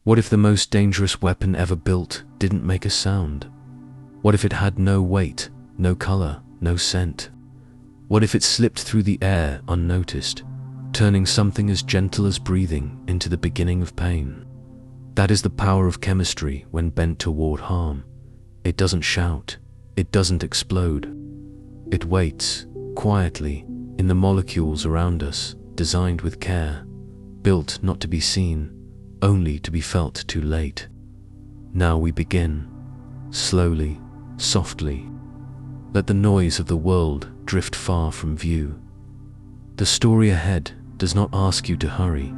What if the most dangerous weapon ever built didn't make a sound? What if it had no weight, no color, no scent? What if it slipped through the air unnoticed, turning something as gentle as breathing into the beginning of pain? That is the power of chemistry when bent toward harm. It doesn't shout, it doesn't explode. It waits, quietly, in the molecules around us, designed with care, built not to be seen, only to be felt too late. Now we begin, slowly, softly. Let the noise of the world drift far from view. The story ahead does not ask you to hurry.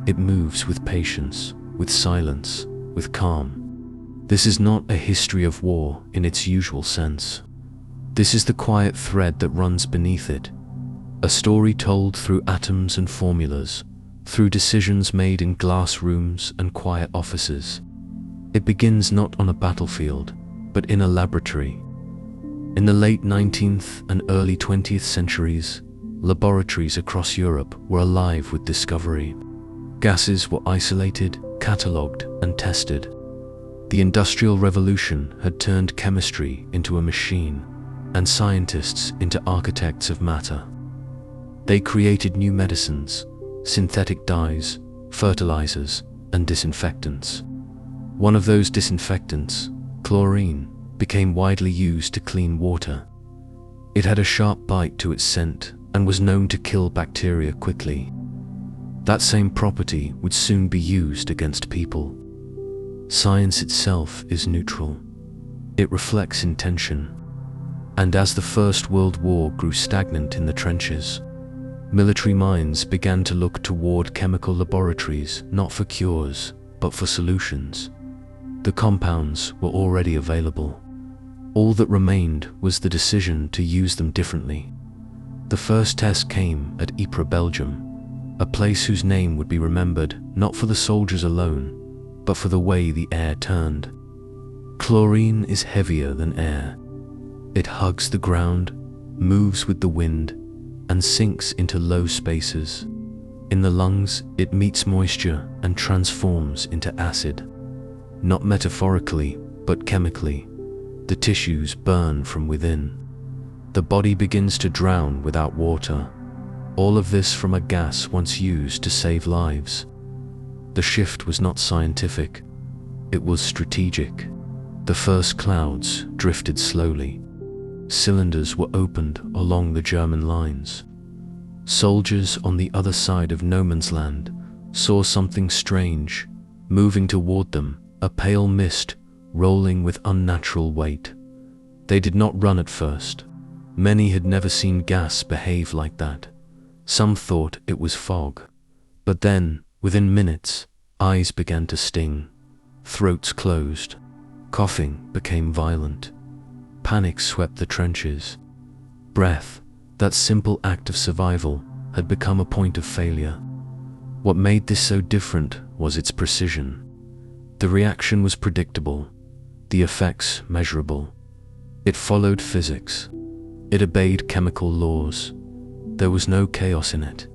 It moves with patience, with silence, with calm. This is not a history of war in its usual sense. This is the quiet thread that runs beneath it. A story told through atoms and formulas, through decisions made in glass rooms and quiet offices. It begins not on a battlefield, but in a laboratory. In the late 19th and early 20th centuries, laboratories across Europe were alive with discovery. Gases were isolated, catalogued, and tested. The Industrial Revolution had turned chemistry into a machine, and scientists into architects of matter. They created new medicines, synthetic dyes, fertilizers, and disinfectants. One of those disinfectants, chlorine, became widely used to clean water. It had a sharp bite to its scent and was known to kill bacteria quickly. That same property would soon be used against people. Science itself is neutral. It reflects intention. And as the First World War grew stagnant in the trenches, military minds began to look toward chemical laboratories not for cures, but for solutions. The compounds were already available. All that remained was the decision to use them differently. The first test came at Ypres, Belgium, a place whose name would be remembered not for the soldiers alone, but for the way the air turned. Chlorine is heavier than air. It hugs the ground, moves with the wind, and sinks into low spaces. In the lungs, it meets moisture and transforms into acid. Not metaphorically, but chemically. The tissues burn from within. The body begins to drown without water. All of this from a gas once used to save lives. The shift was not scientific. It was strategic. The first clouds drifted slowly. Cylinders were opened along the German lines. Soldiers on the other side of no man's land saw something strange moving toward them, a pale mist rolling with unnatural weight. They did not run at first. Many had never seen gas behave like that. Some thought it was fog. But then, within minutes, eyes began to sting. Throats closed. Coughing became violent. Panic swept the trenches. Breath, that simple act of survival, had become a point of failure. What made this so different was its precision. The reaction was predictable, the effects measurable. It followed physics. It obeyed chemical laws. There was no chaos in it,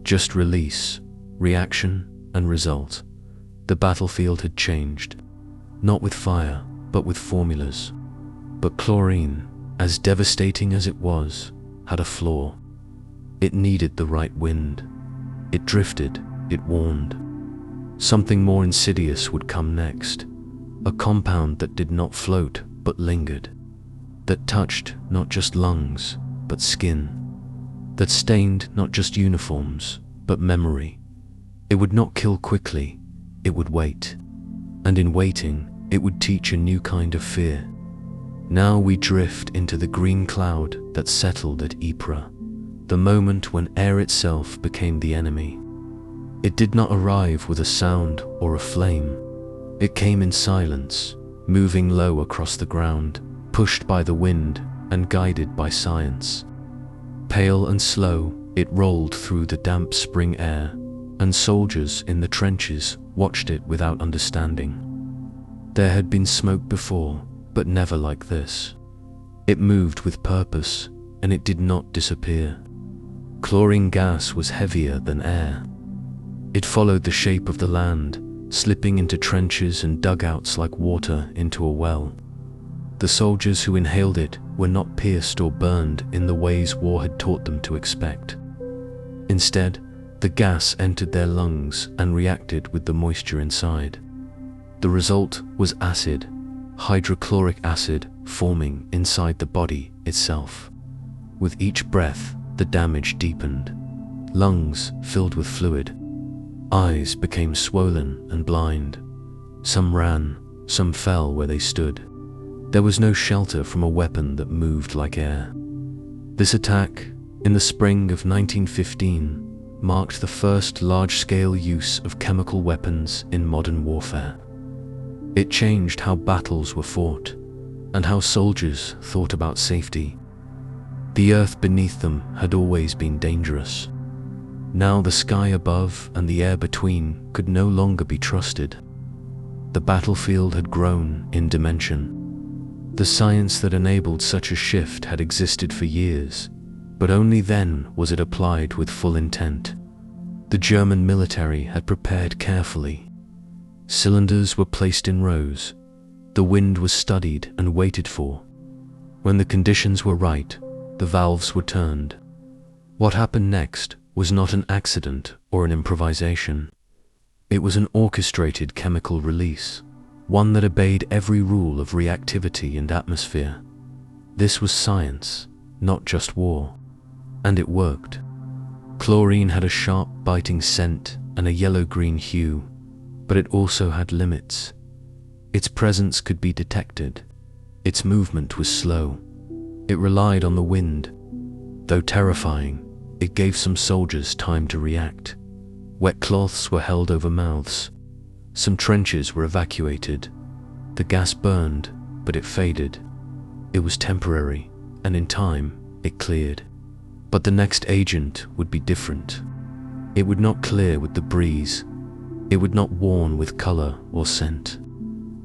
just release, reaction, and result. The battlefield had changed, not with fire, but with formulas. But chlorine, as devastating as it was, had a flaw. It needed the right wind. It drifted, it warned. Something more insidious would come next. A compound that did not float, but lingered. That touched not just lungs, but skin. That stained not just uniforms, but memory. It would not kill quickly, it would wait. And in waiting, it would teach a new kind of fear. Now we drift into the green cloud that settled at Ypres, the moment when air itself became the enemy. It did not arrive with a sound or a flame. It came in silence, moving low across the ground, pushed by the wind and guided by science. Pale and slow, it rolled through the damp spring air, and soldiers in the trenches watched it without understanding. There had been smoke before, but never like this. It moved with purpose, and it did not disappear. Chlorine gas was heavier than air. It followed the shape of the land, slipping into trenches and dugouts like water into a well. The soldiers who inhaled it were not pierced or burned in the ways war had taught them to expect. Instead, the gas entered their lungs and reacted with the moisture inside. The result was acid, hydrochloric acid, forming inside the body itself. With each breath, the damage deepened. Lungs filled with fluid. Eyes became swollen and blind. Some ran, some fell where they stood. There was no shelter from a weapon that moved like air. This attack, in the spring of 1915, marked the first large-scale use of chemical weapons in modern warfare. It changed how battles were fought and how soldiers thought about safety. The earth beneath them had always been dangerous. Now the sky above and the air between could no longer be trusted. The battlefield had grown in dimension. The science that enabled such a shift had existed for years, but only then was it applied with full intent. The German military had prepared carefully. Cylinders were placed in rows. The wind was studied and waited for. When the conditions were right, the valves were turned. What happened next was not an accident or an improvisation. It was an orchestrated chemical release, one that obeyed every rule of reactivity and atmosphere. This was science, not just war. And it worked. Chlorine had a sharp, biting scent and a yellow-green hue, but it also had limits. Its presence could be detected. Its movement was slow. It relied on the wind. Though terrifying, it gave some soldiers time to react. Wet cloths were held over mouths. Some trenches were evacuated. The gas burned, but it faded. It was temporary, and in time, it cleared. But the next agent would be different. It would not clear with the breeze. It would not warm with color or scent.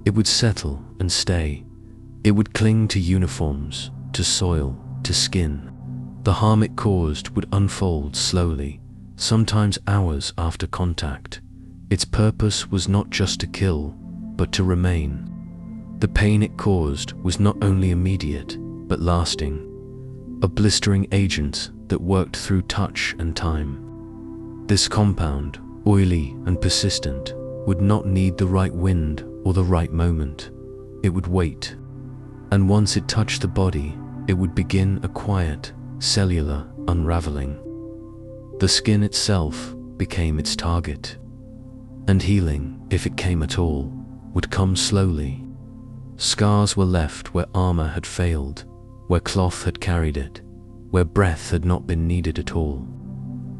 It would settle and stay. It would cling to uniforms, to soil, to skin. The harm it caused would unfold slowly, sometimes hours after contact. Its purpose was not just to kill, but to remain. The pain it caused was not only immediate, but lasting. A blistering agent that worked through touch and time. This compound, oily and persistent, would not need the right wind or the right moment. It would wait. And once it touched the body, it would begin a quiet, cellular unraveling. The skin itself became its target. And healing, if it came at all, would come slowly. Scars were left where armor had failed, where cloth had carried it, where breath had not been needed at all.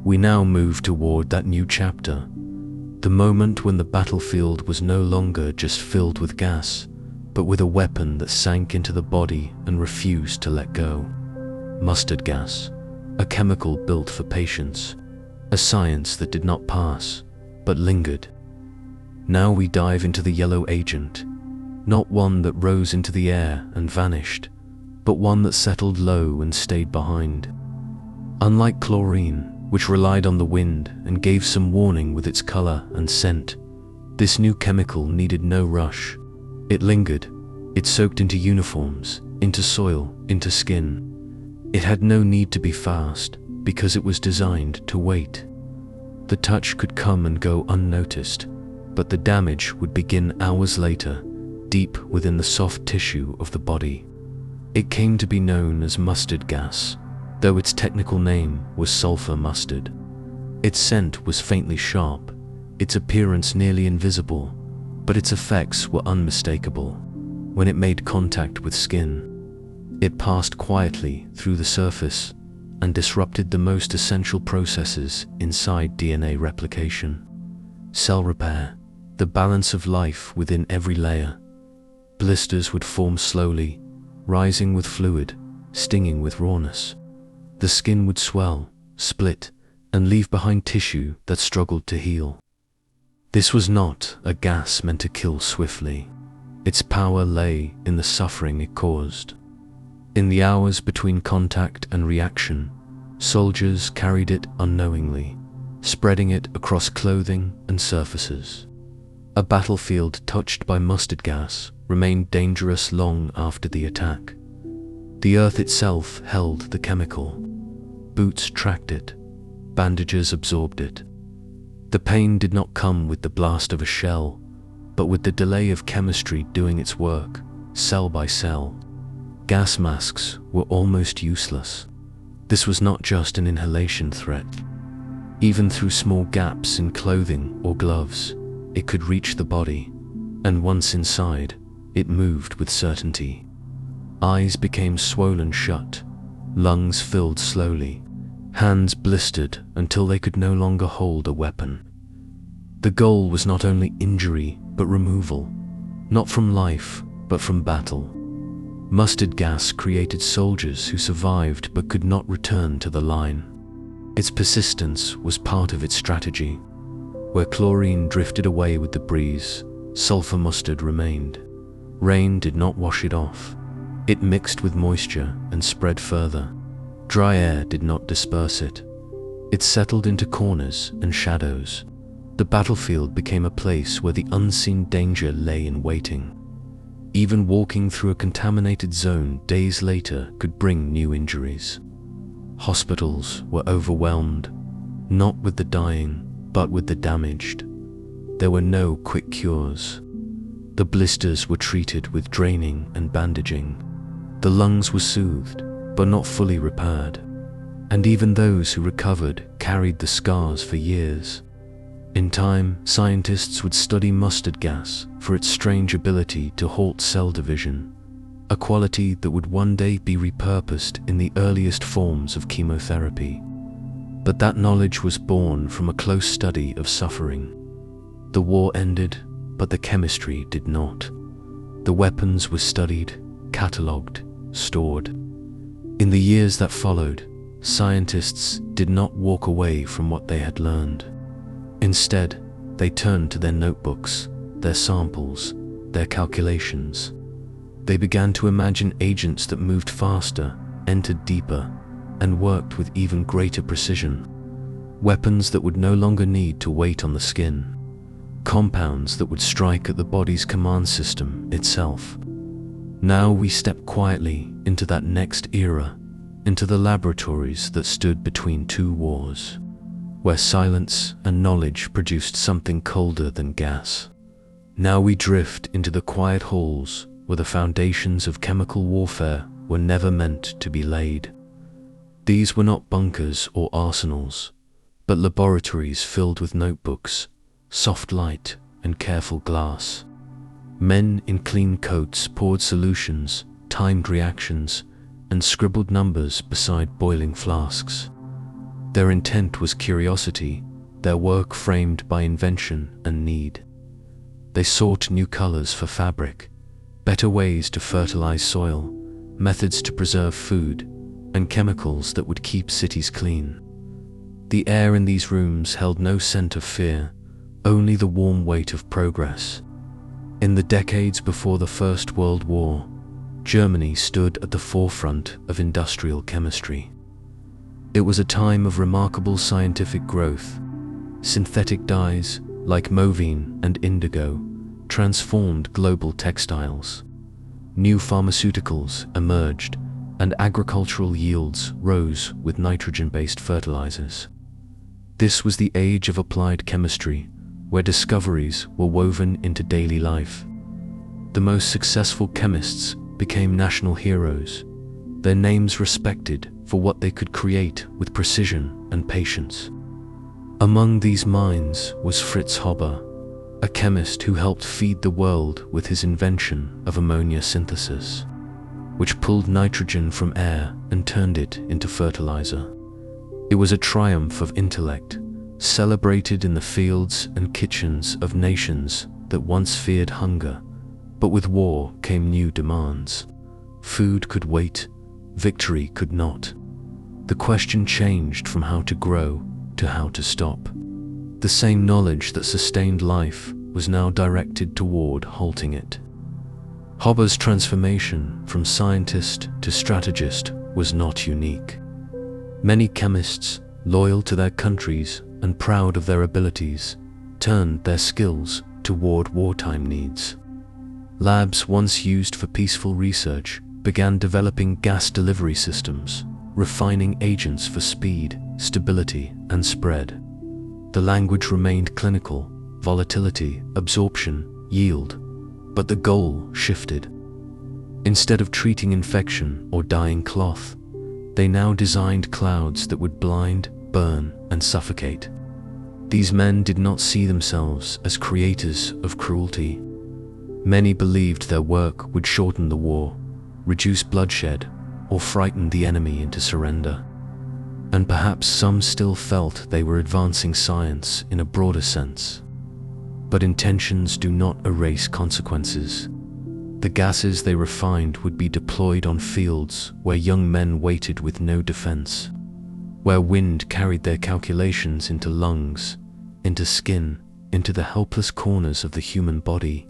We now move toward that new chapter, the moment when the battlefield was no longer just filled with gas, but with a weapon that sank into the body and refused to let go. Mustard gas, a chemical built for patience, a science that did not pass, but lingered. Now we dive into the yellow agent, not one that rose into the air and vanished, but one that settled low and stayed behind. Unlike chlorine, which relied on the wind and gave some warning with its color and scent, this new chemical needed no rush. It lingered. It soaked into uniforms, into soil, into skin. It had no need to be fast, because it was designed to wait. The touch could come and go unnoticed, but the damage would begin hours later, deep within the soft tissue of the body. It came to be known as mustard gas, though its technical name was sulfur mustard. Its scent was faintly sharp, its appearance nearly invisible, but its effects were unmistakable. When it made contact with skin, it passed quietly through the surface and disrupted the most essential processes inside DNA replication. Cell repair, the balance of life within every layer. Blisters would form slowly, rising with fluid, stinging with rawness. The skin would swell, split, and leave behind tissue that struggled to heal. This was not a gas meant to kill swiftly. Its power lay in the suffering it caused. In the hours between contact and reaction, soldiers carried it unknowingly, spreading it across clothing and surfaces. A battlefield touched by mustard gas remained dangerous long after the attack. The earth itself held the chemical. Boots tracked it. Bandages absorbed it. The pain did not come with the blast of a shell, but with the delay of chemistry doing its work, cell by cell. Gas masks were almost useless. This was not just an inhalation threat. Even through small gaps in clothing or gloves, it could reach the body, and once inside, it moved with certainty. Eyes became swollen shut, lungs filled slowly, hands blistered until they could no longer hold a weapon. The goal was not only injury, but removal, not from life, but from battle. Mustard gas created soldiers who survived but could not return to the line. Its persistence was part of its strategy. Where chlorine drifted away with the breeze, sulfur mustard remained. Rain did not wash it off. It mixed with moisture and spread further. Dry air did not disperse it. It settled into corners and shadows. The battlefield became a place where the unseen danger lay in waiting. Even walking through a contaminated zone days later could bring new injuries. Hospitals were overwhelmed, not with the dying, but with the damaged. There were no quick cures. The blisters were treated with draining and bandaging. The lungs were soothed, but not fully repaired. And even those who recovered carried the scars for years. In time, scientists would study mustard gas for its strange ability to halt cell division, a quality that would one day be repurposed in the earliest forms of chemotherapy. But that knowledge was born from a close study of suffering. The war ended, but the chemistry did not. The weapons were studied, catalogued, stored. In the years that followed, scientists did not walk away from what they had learned. Instead, they turned to their notebooks, their samples, their calculations. They began to imagine agents that moved faster, entered deeper, and worked with even greater precision. Weapons that would no longer need to wait on the skin. Compounds that would strike at the body's command system itself. Now we step quietly into that next era, into the laboratories that stood between two wars, where silence and knowledge produced something colder than gas. Now we drift into the quiet halls where the foundations of chemical warfare were never meant to be laid. These were not bunkers or arsenals, but laboratories filled with notebooks, soft light, and careful glass. Men in clean coats poured solutions, timed reactions, and scribbled numbers beside boiling flasks. Their intent was curiosity, their work framed by invention and need. They sought new colors for fabric, better ways to fertilize soil, methods to preserve food, and chemicals that would keep cities clean. The air in these rooms held no scent of fear, only the warm weight of progress. In the decades before the First World War, Germany stood at the forefront of industrial chemistry. It was a time of remarkable scientific growth. Synthetic dyes, like movine and indigo, transformed global textiles. New pharmaceuticals emerged, and agricultural yields rose with nitrogen-based fertilizers. This was the age of applied chemistry, where discoveries were woven into daily life. The most successful chemists became national heroes, their names respected for what they could create with precision and patience. Among these minds was Fritz Haber, a chemist who helped feed the world with his invention of ammonia synthesis, which pulled nitrogen from air and turned it into fertilizer. It was a triumph of intellect, celebrated in the fields and kitchens of nations that once feared hunger, but with war came new demands. Food could wait, victory could not. The question changed from how to grow to how to stop. The same knowledge that sustained life was now directed toward halting it. Haber's transformation from scientist to strategist was not unique. Many chemists, loyal to their countries and proud of their abilities, turned their skills toward wartime needs. Labs once used for peaceful research began developing gas delivery systems, refining agents for speed, stability, and spread. The language remained clinical: volatility, absorption, yield. But the goal shifted. Instead of treating infection or dyeing cloth, they now designed clouds that would blind, burn, and suffocate. These men did not see themselves as creators of cruelty. Many believed their work would shorten the war, reduce bloodshed, or frighten the enemy into surrender. And perhaps some still felt they were advancing science in a broader sense. But intentions do not erase consequences. The gases they refined would be deployed on fields where young men waited with no defense, where wind carried their calculations into lungs, into skin, into the helpless corners of the human body.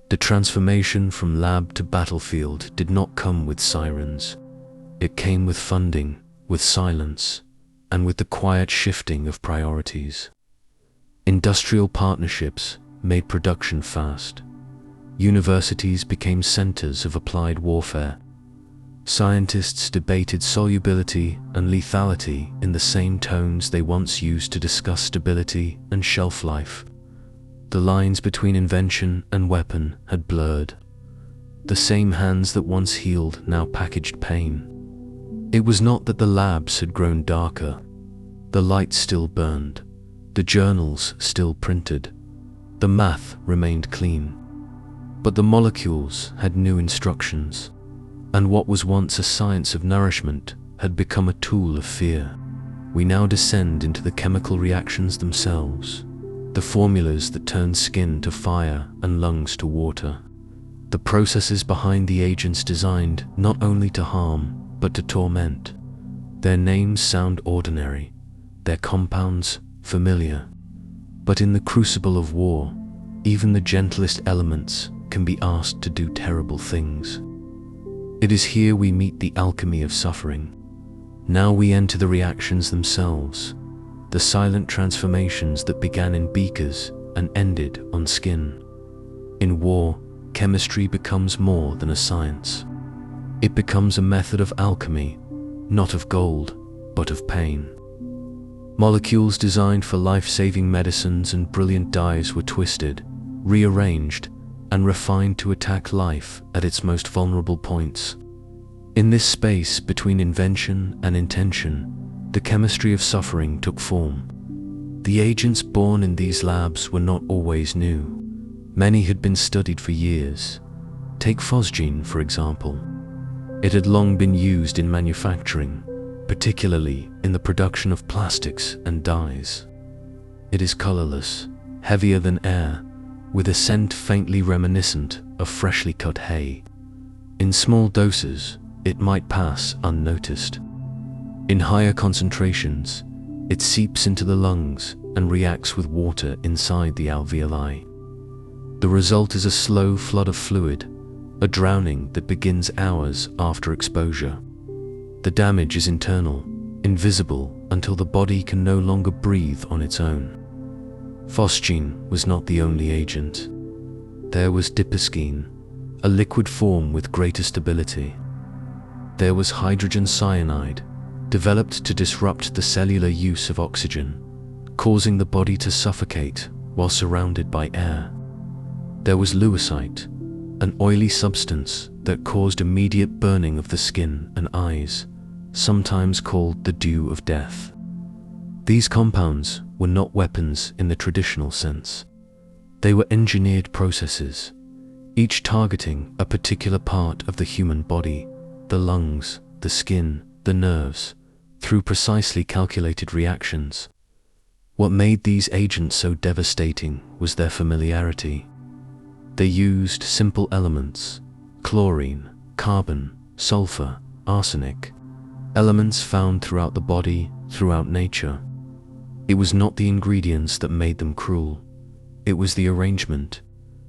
The transformation from lab to battlefield did not come with sirens. It came with funding, with silence, and with the quiet shifting of priorities. Industrial partnerships made production fast. Universities became centers of applied warfare. Scientists debated solubility and lethality in the same tones they once used to discuss stability and shelf life. The lines between invention and weapon had blurred. The same hands that once healed now packaged pain. It was not that the labs had grown darker. The light still burned. The journals still printed. The math remained clean. But the molecules had new instructions, and what was once a science of nourishment had become a tool of fear. We now descend into the chemical reactions themselves, the formulas that turn skin to fire and lungs to water, the processes behind the agents designed not only to harm, but to torment. Their names sound ordinary, their compounds familiar. But in the crucible of war, even the gentlest elements can be asked to do terrible things. It is here we meet the alchemy of suffering. Now we enter the reactions themselves, the silent transformations that began in beakers and ended on skin. In war, chemistry becomes more than a science. It becomes a method of alchemy, not of gold, but of pain. Molecules designed for life-saving medicines and brilliant dyes were twisted, rearranged, and refined to attack life at its most vulnerable points. In this space between invention and intention, the chemistry of suffering took form. The agents born in these labs were not always new. Many had been studied for years. Take phosgene, for example. It had long been used in manufacturing, particularly in the production of plastics and dyes. It is colorless, heavier than air, with a scent faintly reminiscent of freshly cut hay. In small doses, it might pass unnoticed. In higher concentrations, it seeps into the lungs and reacts with water inside the alveoli. The result is a slow flood of fluid, a drowning that begins hours after exposure. The damage is internal, invisible until the body can no longer breathe on its own. Phosgene was not the only agent. There was dipiscine, a liquid form with greater stability. There was hydrogen cyanide, developed to disrupt the cellular use of oxygen, causing the body to suffocate while surrounded by air. There was leucite, an oily substance that caused immediate burning of the skin and eyes, sometimes called the dew of death. These compounds were not weapons in the traditional sense. They were engineered processes, each targeting a particular part of the human body, the lungs, the skin, the nerves, through precisely calculated reactions. What made these agents so devastating was their familiarity. They used simple elements: chlorine, carbon, sulfur, arsenic, elements found throughout the body, throughout nature. It was not the ingredients that made them cruel. It was the arrangement.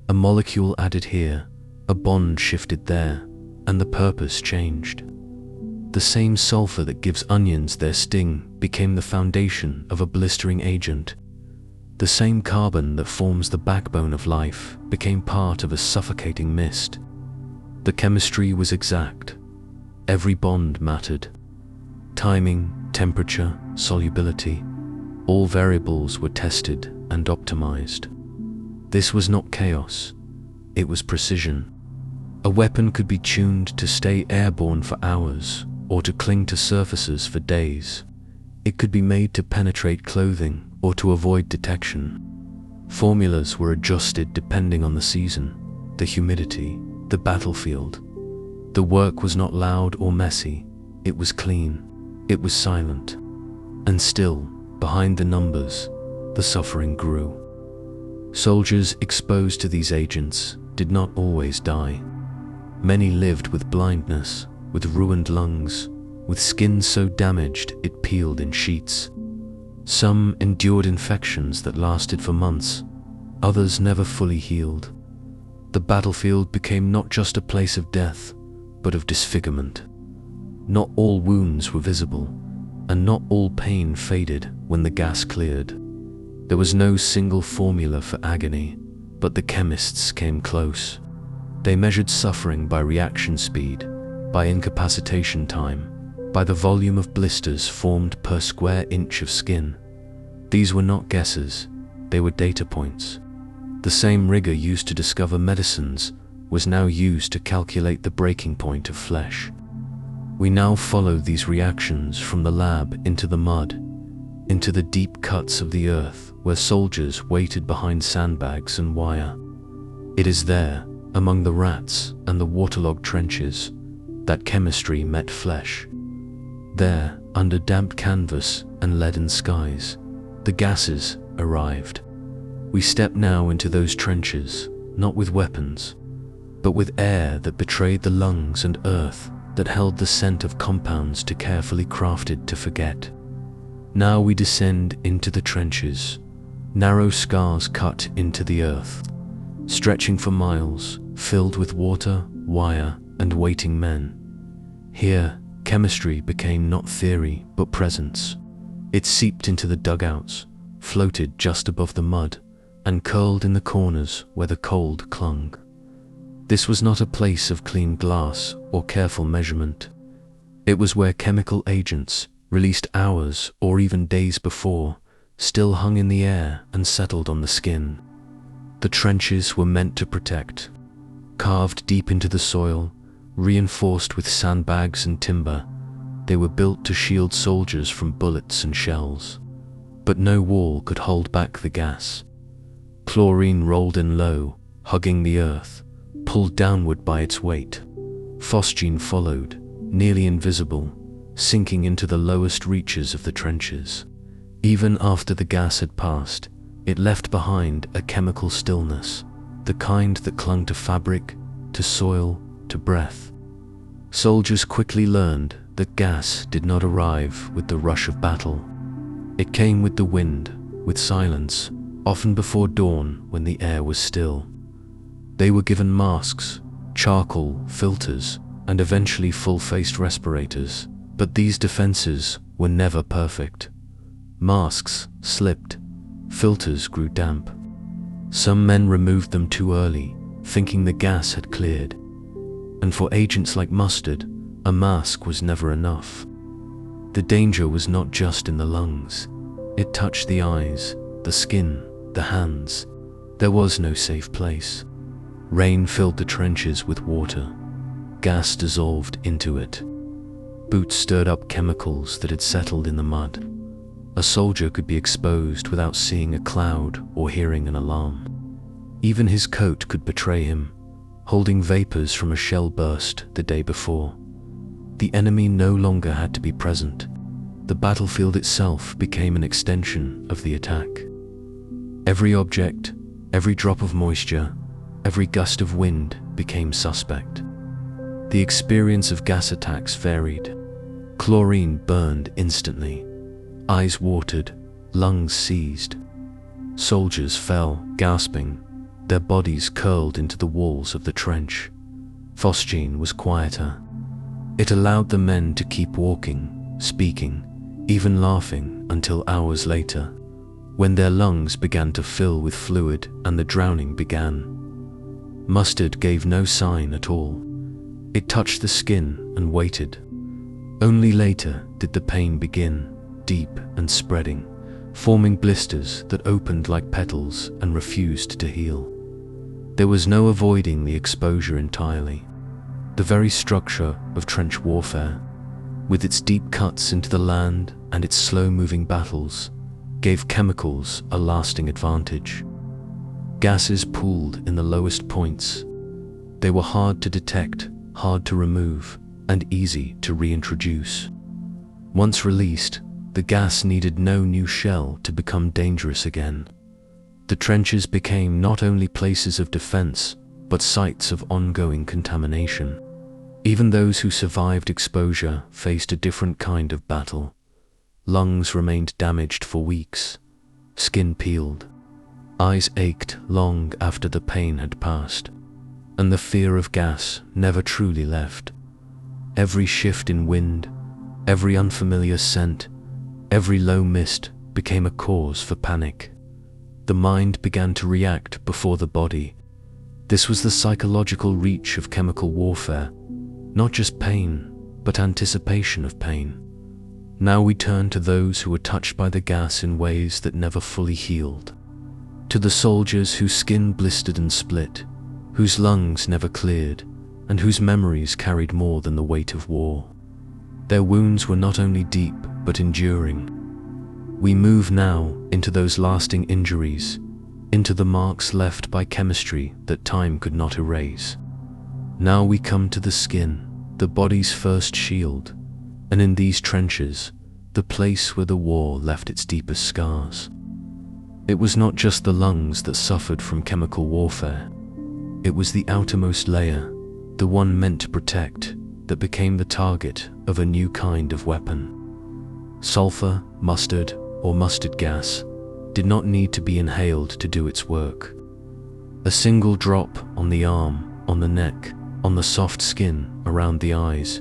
A molecule added here, a bond shifted there, and the purpose changed. The same sulfur that gives onions their sting became the foundation of a blistering agent. The same carbon that forms the backbone of life became part of a suffocating mist. The chemistry was exact. Every bond mattered. Timing, temperature, solubility, all variables were tested and optimized. This was not chaos, it was precision. A weapon could be tuned to stay airborne for hours or to cling to surfaces for days. It could be made to penetrate clothing or to avoid detection. Formulas were adjusted depending on the season, the humidity, the battlefield. The work was not loud or messy, it was clean, it was silent. And still, behind the numbers, the suffering grew. Soldiers exposed to these agents did not always die. Many lived with blindness, with ruined lungs, with skin so damaged it peeled in sheets. Some endured infections that lasted for months, others never fully healed. The battlefield became not just a place of death, but of disfigurement. Not all wounds were visible, and not all pain faded when the gas cleared. There was no single formula for agony, but the chemists came close. They measured suffering by reaction speed, by incapacitation time, by the volume of blisters formed per square inch of skin. These were not guesses, they were data points. The same rigor used to discover medicines was now used to calculate the breaking point of flesh. We now follow these reactions from the lab into the mud, into the deep cuts of the earth where soldiers waited behind sandbags and wire. It is there, among the rats and the waterlogged trenches, that chemistry met flesh. There, under damp canvas and leaden skies, the gases arrived. We step now into those trenches, not with weapons, but with air that betrayed the lungs and earth that held the scent of compounds too carefully crafted to forget. Now we descend into the trenches, narrow scars cut into the earth, stretching for miles, filled with water, wire, and waiting men. Here, chemistry became not theory, but presence. It seeped into the dugouts, floated just above the mud, and curled in the corners where the cold clung. This was not a place of clean glass or careful measurement. It was where chemical agents, released hours or even days before, still hung in the air and settled on the skin. The trenches were meant to protect. Carved deep into the soil, reinforced with sandbags and timber, they were built to shield soldiers from bullets and shells. But no wall could hold back the gas. Chlorine rolled in low, hugging the earth, pulled downward by its weight. Phosgene followed, nearly invisible, sinking into the lowest reaches of the trenches. Even after the gas had passed, it left behind a chemical stillness, the kind that clung to fabric, to soil, to breath. Soldiers quickly learned that gas did not arrive with the rush of battle. It came with the wind, with silence, often before dawn when the air was still. They were given masks, charcoal, filters, and eventually full-faced respirators, but these defenses were never perfect. Masks slipped, filters grew damp. Some men removed them too early, thinking the gas had cleared. And for agents like mustard, a mask was never enough. The danger was not just in the lungs. It touched the eyes, the skin, the hands. There was no safe place. Rain filled the trenches with water. Gas dissolved into it. Boots stirred up chemicals that had settled in the mud. A soldier could be exposed without seeing a cloud or hearing an alarm. Even his coat could betray him, holding vapors from a shell burst the day before. The enemy no longer had to be present. The battlefield itself became an extension of the attack. Every object, every drop of moisture, every gust of wind became suspect. The experience of gas attacks varied. Chlorine burned instantly. Eyes watered, lungs seized. Soldiers fell, gasping, their bodies curled into the walls of the trench. Phosgene was quieter. It allowed the men to keep walking, speaking, even laughing until hours later. when their lungs began to fill with fluid and the drowning began. Mustard gave no sign at all. It touched the skin and waited. Only later did the pain begin, deep and spreading, forming blisters that opened like petals and refused to heal. There was no avoiding the exposure entirely. The very structure of trench warfare, with its deep cuts into the land and its slow-moving battles, gave chemicals a lasting advantage. Gases pooled in the lowest points. They were hard to detect, hard to remove, and easy to reintroduce. Once released, the gas needed no new shell to become dangerous again. The trenches became not only places of defense, but sites of ongoing contamination. Even those who survived exposure faced a different kind of battle. Lungs remained damaged for weeks, skin peeled, eyes ached long after the pain had passed, and the fear of gas never truly left. Every shift in wind, every unfamiliar scent, every low mist became a cause for panic. The mind began to react before the body. This was the psychological reach of chemical warfare, not just pain, but anticipation of pain. Now we turn to those who were touched by the gas in ways that never fully healed. To the soldiers whose skin blistered and split, whose lungs never cleared, and whose memories carried more than the weight of war. Their wounds were not only deep, but enduring. We move now into those lasting injuries, into the marks left by chemistry that time could not erase. Now we come to the skin, the body's first shield, and in these trenches, the place where the war left its deepest scars. It was not just the lungs that suffered from chemical warfare. It was the outermost layer, the one meant to protect, that became the target of a new kind of weapon. Sulfur, mustard, or mustard gas did not need to be inhaled to do its work. A single drop on the arm, on the neck, on the soft skin around the eyes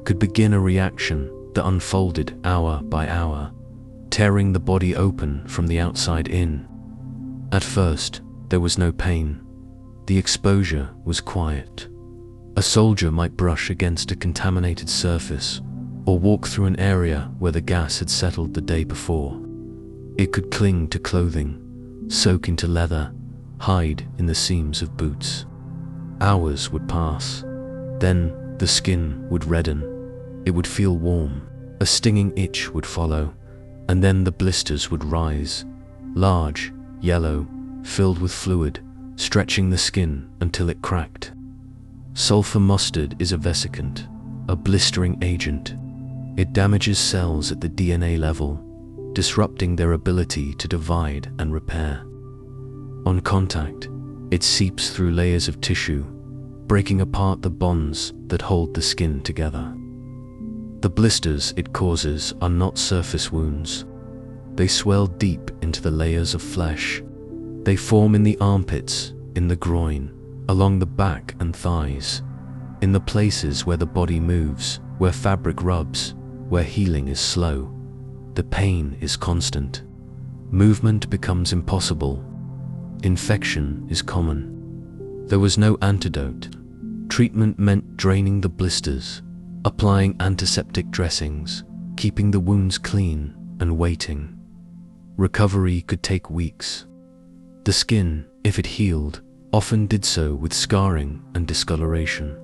could begin a reaction that unfolded hour by hour, tearing the body open from the outside in. At first, there was no pain. The exposure was quiet. A soldier might brush against a contaminated surface or walk through an area where the gas had settled the day before. It could cling to clothing, soak into leather, hide in the seams of boots. Hours would pass. Then the skin would redden. It would feel warm. A stinging itch would follow, and then the blisters would rise, large, yellow, filled with fluid, stretching the skin until it cracked. Sulfur mustard is a vesicant, a blistering agent. It damages cells at the DNA level, disrupting their ability to divide and repair. On contact, it seeps through layers of tissue, breaking apart the bonds that hold the skin together. The blisters it causes are not surface wounds. They swell deep into the layers of flesh. They form in the armpits, in the groin, along the back and thighs, in the places where the body moves, where fabric rubs, where healing is slow. The pain is constant. Movement becomes impossible. Infection is common. There was no antidote. Treatment meant draining the blisters, applying antiseptic dressings, keeping the wounds clean, and waiting. Recovery could take weeks. The skin, if it healed, often did so with scarring and discoloration.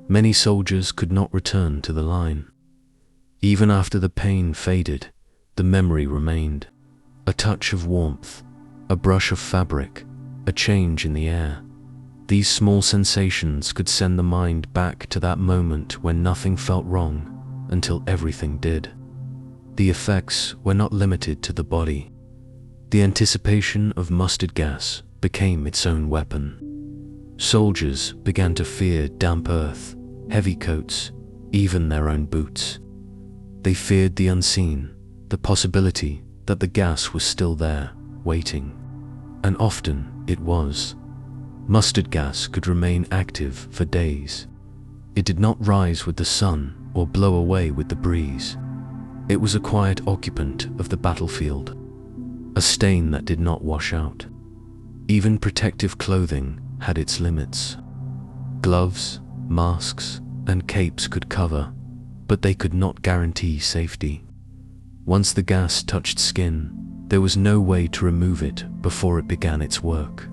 Many soldiers could not return to the line. Even after the pain faded, the memory remained. A touch of warmth, a brush of fabric, a change in the air. These small sensations could send the mind back to that moment when nothing felt wrong until everything did. The effects were not limited to the body. The anticipation of mustard gas became its own weapon. Soldiers began to fear damp earth, heavy coats, even their own boots. They feared the unseen, the possibility that the gas was still there, waiting. And often it was. Mustard gas could remain active for days. It did not rise with the sun or blow away with the breeze. It was a quiet occupant of the battlefield. a stain that did not wash out. Even protective clothing had its limits. Gloves, masks, and capes could cover, but they could not guarantee safety. Once the gas touched skin, there was no way to remove it before it began its work.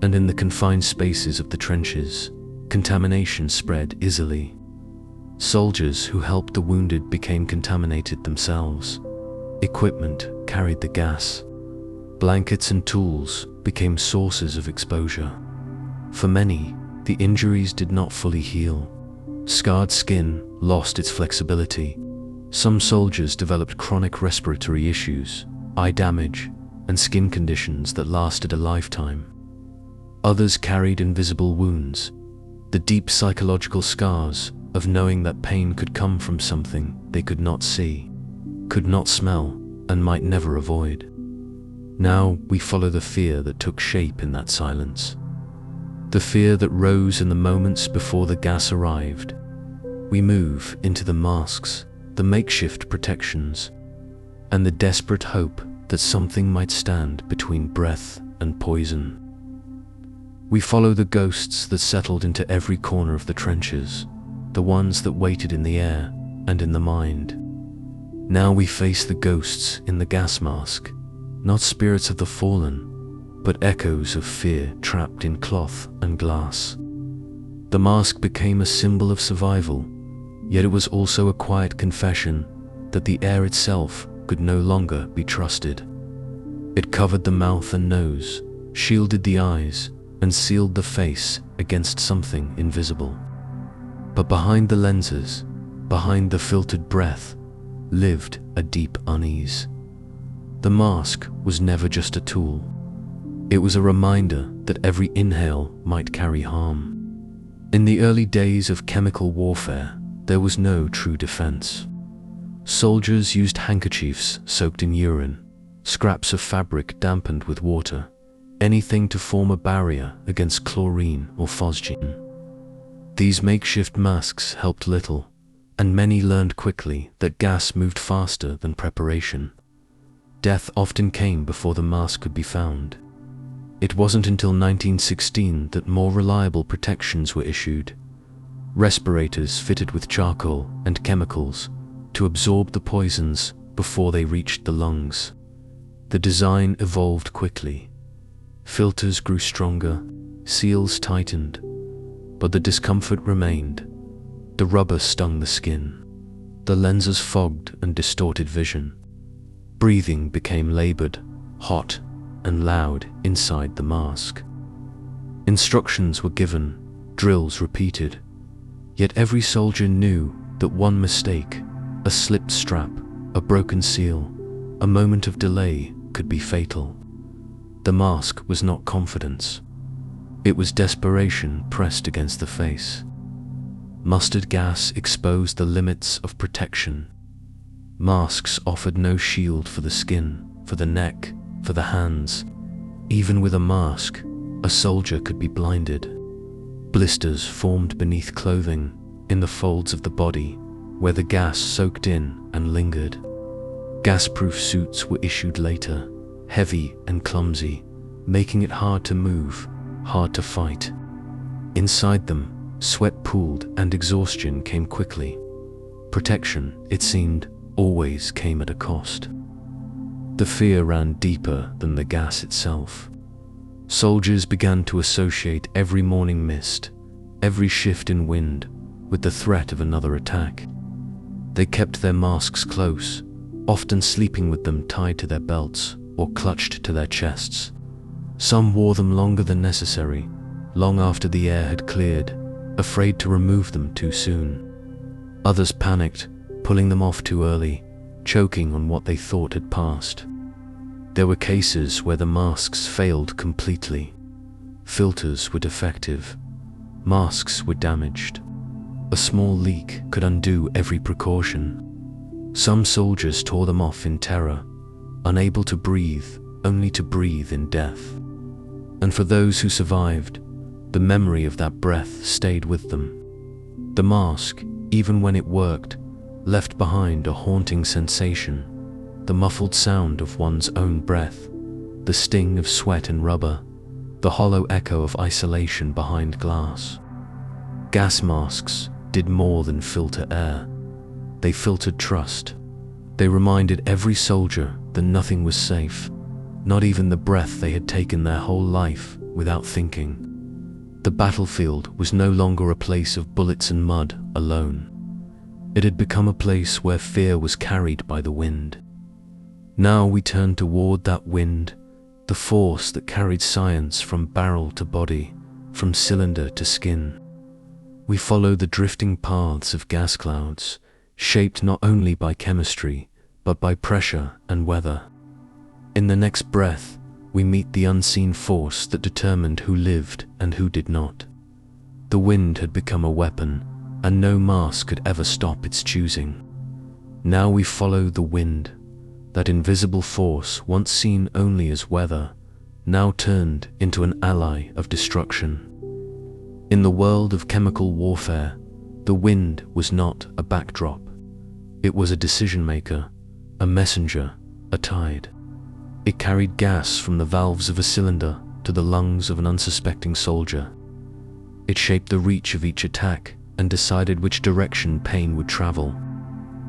And in the confined spaces of the trenches, contamination spread easily. Soldiers who helped the wounded became contaminated themselves. Equipment carried the gas. Blankets and tools became sources of exposure. For many, the injuries did not fully heal. Scarred skin lost its flexibility. Some soldiers developed chronic respiratory issues, eye damage, and skin conditions that lasted a lifetime. Others carried invisible wounds, the deep psychological scars of knowing that pain could come from something they could not see, could not smell, and might never avoid. Now we follow the fear that took shape in that silence. The fear that rose in the moments before the gas arrived. We move into the masks, the makeshift protections, and the desperate hope that something might stand between breath and poison. We follow the ghosts that settled into every corner of the trenches, the ones that waited in the air and in the mind. Now we face the ghosts in the gas mask, not spirits of the fallen, but echoes of fear trapped in cloth and glass. The mask became a symbol of survival, yet it was also a quiet confession that the air itself could no longer be trusted. It covered the mouth and nose, shielded the eyes, and sealed the face against something invisible. But behind the lenses, behind the filtered breath, lived a deep unease. The mask was never just a tool. It was a reminder that every inhale might carry harm. In the early days of chemical warfare, there was no true defense. Soldiers used handkerchiefs soaked in urine, scraps of fabric dampened with water, anything to form a barrier against chlorine or phosgene. These makeshift masks helped little, and many learned quickly that gas moved faster than preparation. Death often came before the mask could be found. It wasn't until 1916 that more reliable protections were issued. Respirators fitted with charcoal and chemicals to absorb the poisons before they reached the lungs. The design evolved quickly. Filters grew stronger, seals tightened, but the discomfort remained. The rubber stung the skin. The lenses fogged and distorted vision. Breathing became labored, hot, and loud inside the mask. Instructions were given, drills repeated, yet every soldier knew that one mistake, a slipped strap, a broken seal, a moment of delay could be fatal. The mask was not confidence. It was desperation pressed against the face. Mustard gas exposed the limits of protection. Masks offered no shield for the skin, for the neck, for the hands. Even with a mask, a soldier could be blinded. Blisters formed beneath clothing, in the folds of the body, where the gas soaked in and lingered. Gas-proof suits were issued later, heavy and clumsy, making it hard to move, hard to fight. Inside them, sweat pooled and exhaustion came quickly. Protection, it seemed, always came at a cost. The fear ran deeper than the gas itself. Soldiers began to associate every morning mist, every shift in wind, with the threat of another attack. They kept their masks close, often sleeping with them tied to their belts or clutched to their chests. Some wore them longer than necessary, long after the air had cleared, afraid to remove them too soon. Others panicked, pulling them off too early, choking on what they thought had passed. There were cases where the masks failed completely. Filters were defective. Masks were damaged. A small leak could undo every precaution. Some soldiers tore them off in terror, unable to breathe, only to breathe in death. And for those who survived, the memory of that breath stayed with them. The mask, even when it worked, left behind a haunting sensation, the muffled sound of one's own breath, the sting of sweat and rubber, the hollow echo of isolation behind glass. Gas masks did more than filter air. They filtered trust. They reminded every soldier that nothing was safe, not even the breath they had taken their whole life without thinking. The battlefield was no longer a place of bullets and mud alone. It had become a place where fear was carried by the wind. Now we turned toward that wind, the force that carried science from barrel to body, from cylinder to skin. We followed the drifting paths of gas clouds, shaped not only by chemistry, but by pressure and weather. In the next breath, we meet the unseen force that determined who lived and who did not. The wind had become a weapon, and no mask could ever stop its choosing. Now we follow the wind, that invisible force once seen only as weather, now turned into an ally of destruction. In the world of chemical warfare, the wind was not a backdrop. It was a decision maker, a messenger, a tide. It carried gas from the valves of a cylinder to the lungs of an unsuspecting soldier. It shaped the reach of each attack and decided which direction pain would travel.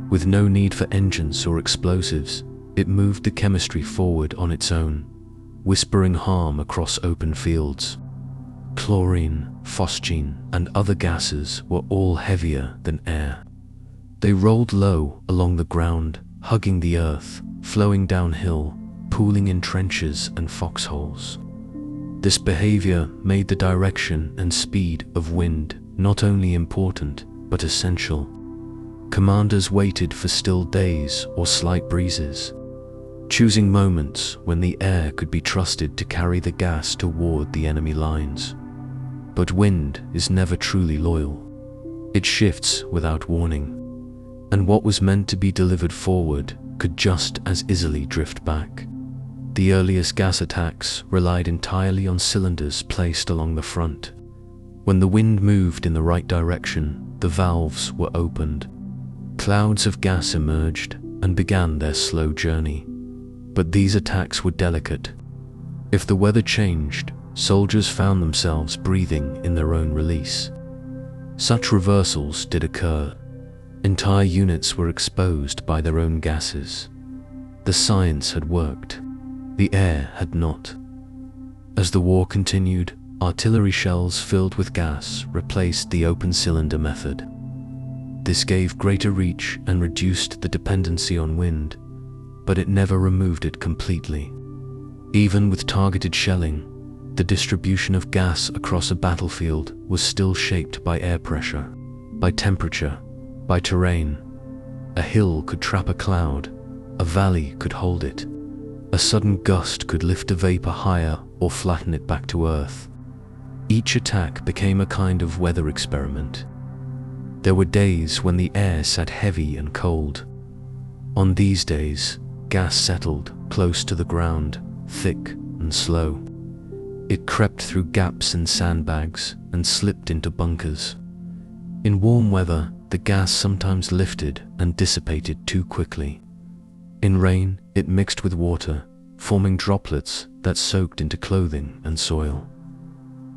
With no need for engines or explosives, it moved the chemistry forward on its own, whispering harm across open fields. Chlorine, phosgene, and other gases were all heavier than air. They rolled low along the ground, hugging the earth, flowing downhill, pooling in trenches and foxholes. This behavior made the direction and speed of wind not only important, but essential. Commanders waited for still days or slight breezes, choosing moments when the air could be trusted to carry the gas toward the enemy lines. But wind is never truly loyal. It shifts without warning, and what was meant to be delivered forward could just as easily drift back. The earliest gas attacks relied entirely on cylinders placed along the front. When the wind moved in the right direction, the valves were opened. Clouds of gas emerged and began their slow journey. But these attacks were delicate. If the weather changed, soldiers found themselves breathing in their own release. Such reversals did occur. Entire units were exposed by their own gases. The science had worked. The air had not. As the war continued, artillery shells filled with gas replaced the open cylinder method. This gave greater reach and reduced the dependency on wind, but it never removed it completely. Even with targeted shelling, the distribution of gas across a battlefield was still shaped by air pressure, by temperature, by terrain. A hill could trap a cloud, a valley could hold it. A sudden gust could lift a vapor higher or flatten it back to earth. Each attack became a kind of weather experiment. There were days when the air sat heavy and cold. On these days, gas settled close to the ground, thick and slow. It crept through gaps in sandbags and slipped into bunkers. In warm weather, the gas sometimes lifted and dissipated too quickly. In rain, it mixed with water, forming droplets that soaked into clothing and soil.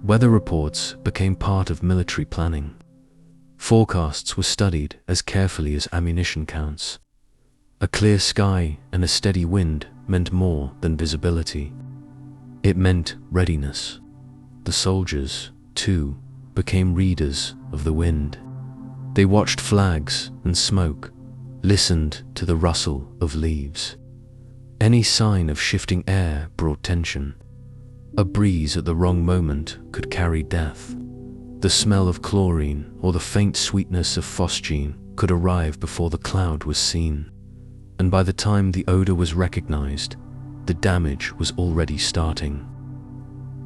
Weather reports became part of military planning. Forecasts were studied as carefully as ammunition counts. A clear sky and a steady wind meant more than visibility. It meant readiness. The soldiers, too, became readers of the wind. They watched flags and smoke, listened to the rustle of leaves. Any sign of shifting air brought tension. A breeze at the wrong moment could carry death. The smell of chlorine or the faint sweetness of phosgene could arrive before the cloud was seen. And by the time the odor was recognized, the damage was already starting.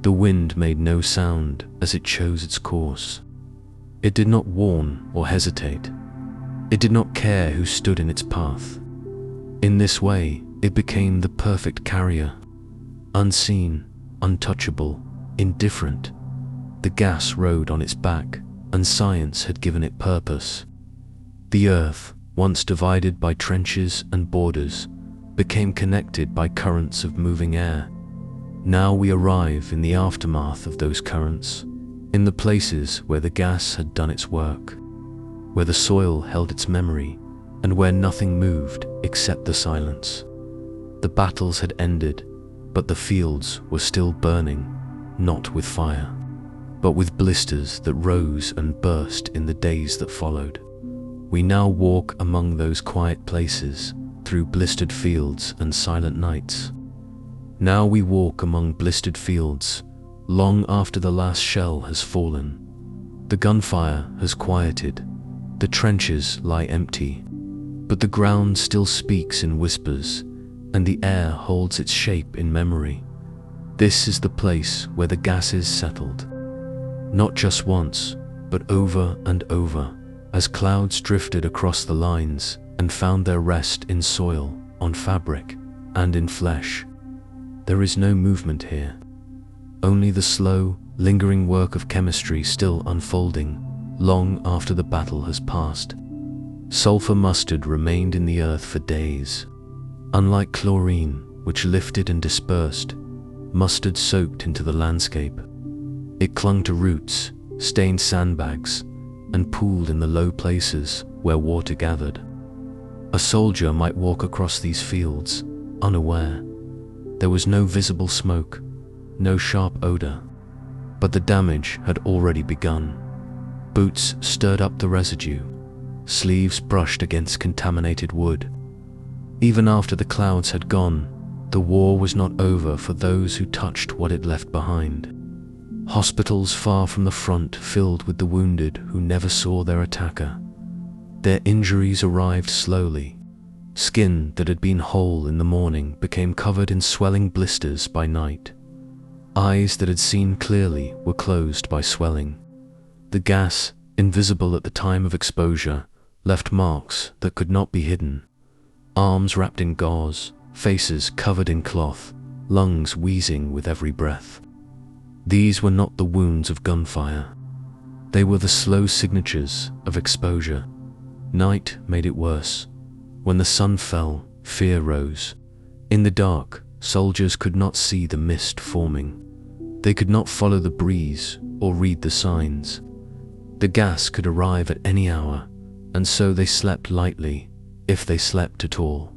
The wind made no sound as it chose its course. It did not warn or hesitate. It did not care who stood in its path. In this way, it became the perfect carrier. Unseen, untouchable, indifferent. The gas rode on its back, and science had given it purpose. The earth, once divided by trenches and borders, became connected by currents of moving air. Now we arrive in the aftermath of those currents, in the places where the gas had done its work, where the soil held its memory, and where nothing moved except the silence. The battles had ended, but the fields were still burning, not with fire, but with blisters that rose and burst in the days that followed. We now walk among those quiet places, through blistered fields and silent nights. Now we walk among blistered fields, long after the last shell has fallen. The gunfire has quieted, the trenches lie empty, but the ground still speaks in whispers, and the air holds its shape in memory. This is the place where the gases settled, not just once, but over and over, as clouds drifted across the lines and found their rest in soil, on fabric, and in flesh. There is no movement here, only the slow, lingering work of chemistry still unfolding, long after the battle has passed. Sulfur mustard remained in the earth for days. Unlike chlorine, which lifted and dispersed, mustard soaked into the landscape. It clung to roots, stained sandbags, and pooled in the low places where water gathered. A soldier might walk across these fields, unaware. There was no visible smoke, no sharp odor, but the damage had already begun. Boots stirred up the residue, sleeves brushed against contaminated wood. Even after the clouds had gone, the war was not over for those who touched what it left behind. Hospitals far from the front filled with the wounded who never saw their attacker. Their injuries arrived slowly. Skin that had been whole in the morning became covered in swelling blisters by night. Eyes that had seen clearly were closed by swelling. The gas, invisible at the time of exposure, left marks that could not be hidden. Arms wrapped in gauze, faces covered in cloth, lungs wheezing with every breath. These were not the wounds of gunfire. They were the slow signatures of exposure. Night made it worse. When the sun fell, fear rose. In the dark, soldiers could not see the mist forming. They could not follow the breeze or read the signs. The gas could arrive at any hour, and so they slept lightly, if they slept at all.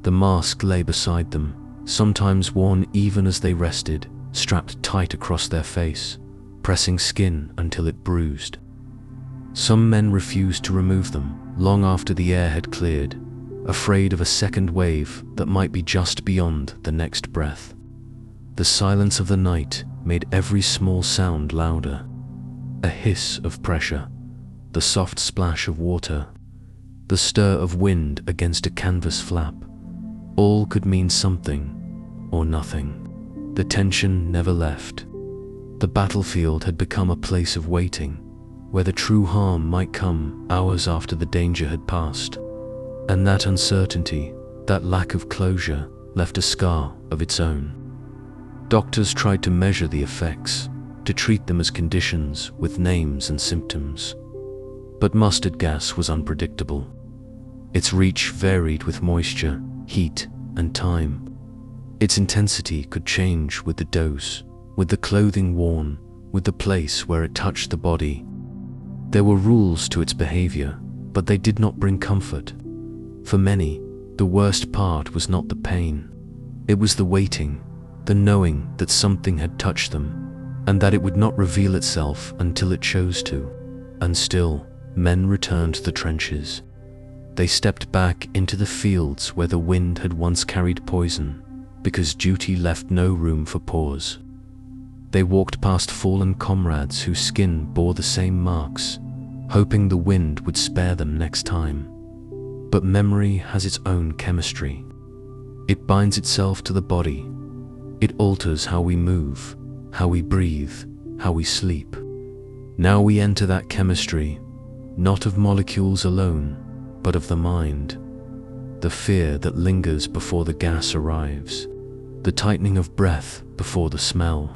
The mask lay beside them, sometimes worn even as they rested, strapped tight across their face, pressing skin until it bruised. Some men refused to remove them long after the air had cleared, afraid of a second wave that might be just beyond the next breath. The silence of the night made every small sound louder. A hiss of pressure, the soft splash of water, the stir of wind against a canvas flap. All could mean something or nothing. The tension never left. The battlefield had become a place of waiting, where the true harm might come hours after the danger had passed. And that uncertainty, that lack of closure, left a scar of its own. Doctors tried to measure the effects, to treat them as conditions with names and symptoms. But mustard gas was unpredictable. Its reach varied with moisture, heat, and time. Its intensity could change with the dose, with the clothing worn, with the place where it touched the body. There were rules to its behavior, but they did not bring comfort. For many, the worst part was not the pain. It was the waiting, the knowing that something had touched them, and that it would not reveal itself until it chose to. And still, men returned to the trenches. They stepped back into the fields where the wind had once carried poison, because duty left no room for pause. They walked past fallen comrades whose skin bore the same marks, hoping the wind would spare them next time. But memory has its own chemistry. It binds itself to the body. It alters how we move, how we breathe, how we sleep. Now we enter that chemistry, not of molecules alone, but of the mind. The fear that lingers before the gas arrives, the tightening of breath before the smell,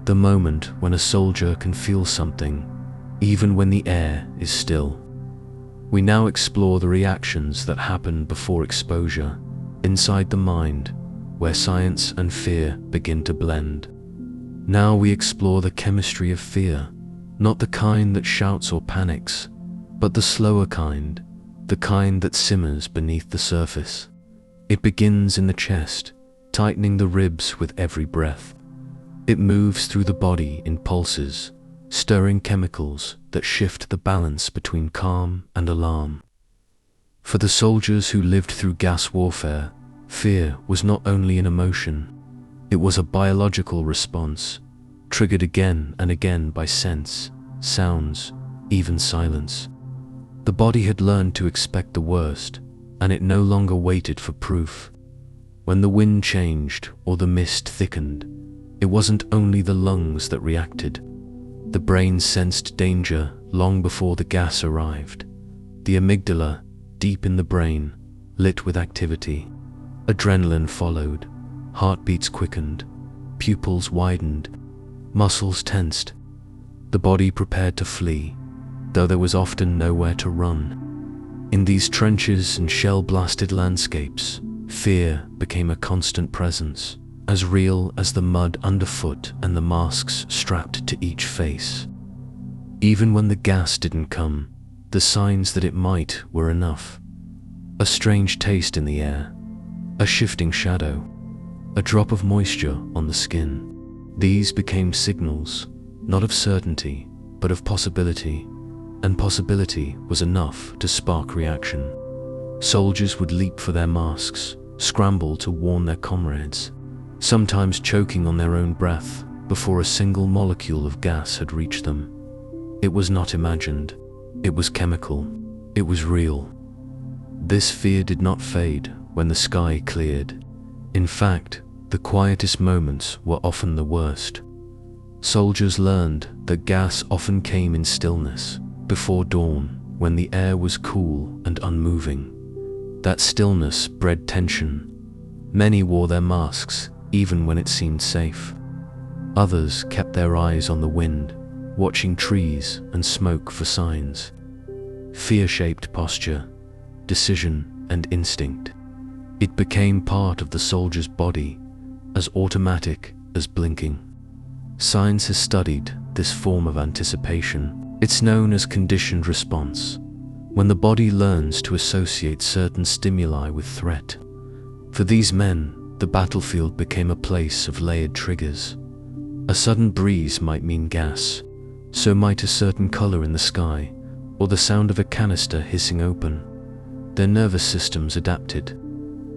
the moment when a soldier can feel something, even when the air is still. We now explore the reactions that happen before exposure, inside the mind, where science and fear begin to blend. Now we explore the chemistry of fear, not the kind that shouts or panics, but the slower kind, the kind that simmers beneath the surface. It begins in the chest, tightening the ribs with every breath. It moves through the body in pulses, stirring chemicals that shift the balance between calm and alarm. For the soldiers who lived through gas warfare, fear was not only an emotion, it was a biological response, triggered again and again by scents, sounds, even silence. The body had learned to expect the worst, and it no longer waited for proof. When the wind changed or the mist thickened, it wasn't only the lungs that reacted. The brain sensed danger long before the gas arrived. The amygdala, deep in the brain, lit with activity. Adrenaline followed, heartbeats quickened, pupils widened, muscles tensed. The body prepared to flee, though there was often nowhere to run. In these trenches and shell-blasted landscapes, fear became a constant presence, as real as the mud underfoot and the masks strapped to each face. Even when the gas didn't come, the signs that it might were enough. A strange taste in the air, a shifting shadow, a drop of moisture on the skin. These became signals, not of certainty, but of possibility, and possibility was enough to spark reaction. Soldiers would leap for their masks, scramble to warn their comrades, sometimes choking on their own breath before a single molecule of gas had reached them. It was not imagined, it was chemical, it was real. This fear did not fade when the sky cleared. In fact, the quietest moments were often the worst. Soldiers learned that gas often came in stillness, before dawn, when the air was cool and unmoving. That stillness bred tension. Many wore their masks, even when it seemed safe. Others kept their eyes on the wind, watching trees and smoke for signs. Fear shaped posture, decision, and instinct. It became part of the soldier's body, as automatic as blinking. Science has studied this form of anticipation. It's known as conditioned response, when the body learns to associate certain stimuli with threat. For these men, the battlefield became a place of layered triggers. A sudden breeze might mean gas, so might a certain color in the sky, or the sound of a canister hissing open. Their nervous systems adapted.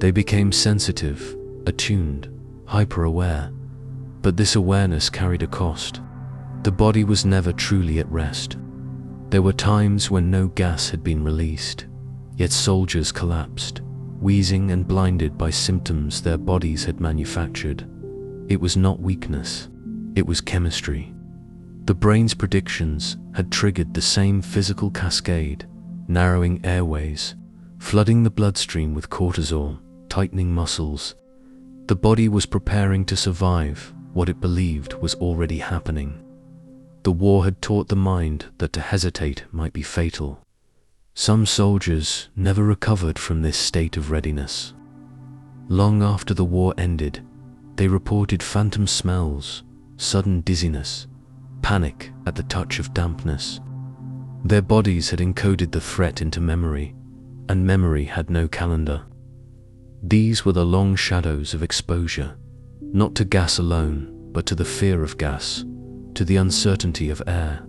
They became sensitive, attuned, hyper-aware. But this awareness carried a cost. The body was never truly at rest. There were times when no gas had been released, yet soldiers collapsed, wheezing and blinded by symptoms their bodies had manufactured. It was not weakness, it was chemistry. The brain's predictions had triggered the same physical cascade, narrowing airways, flooding the bloodstream with cortisol, tightening muscles. The body was preparing to survive what it believed was already happening. The war had taught the mind that to hesitate might be fatal. Some soldiers never recovered from this state of readiness. Long after the war ended, they reported phantom smells, sudden dizziness, panic at the touch of dampness. Their bodies had encoded the threat into memory, and memory had no calendar. These were the long shadows of exposure, not to gas alone, but to the fear of gas, to the uncertainty of air.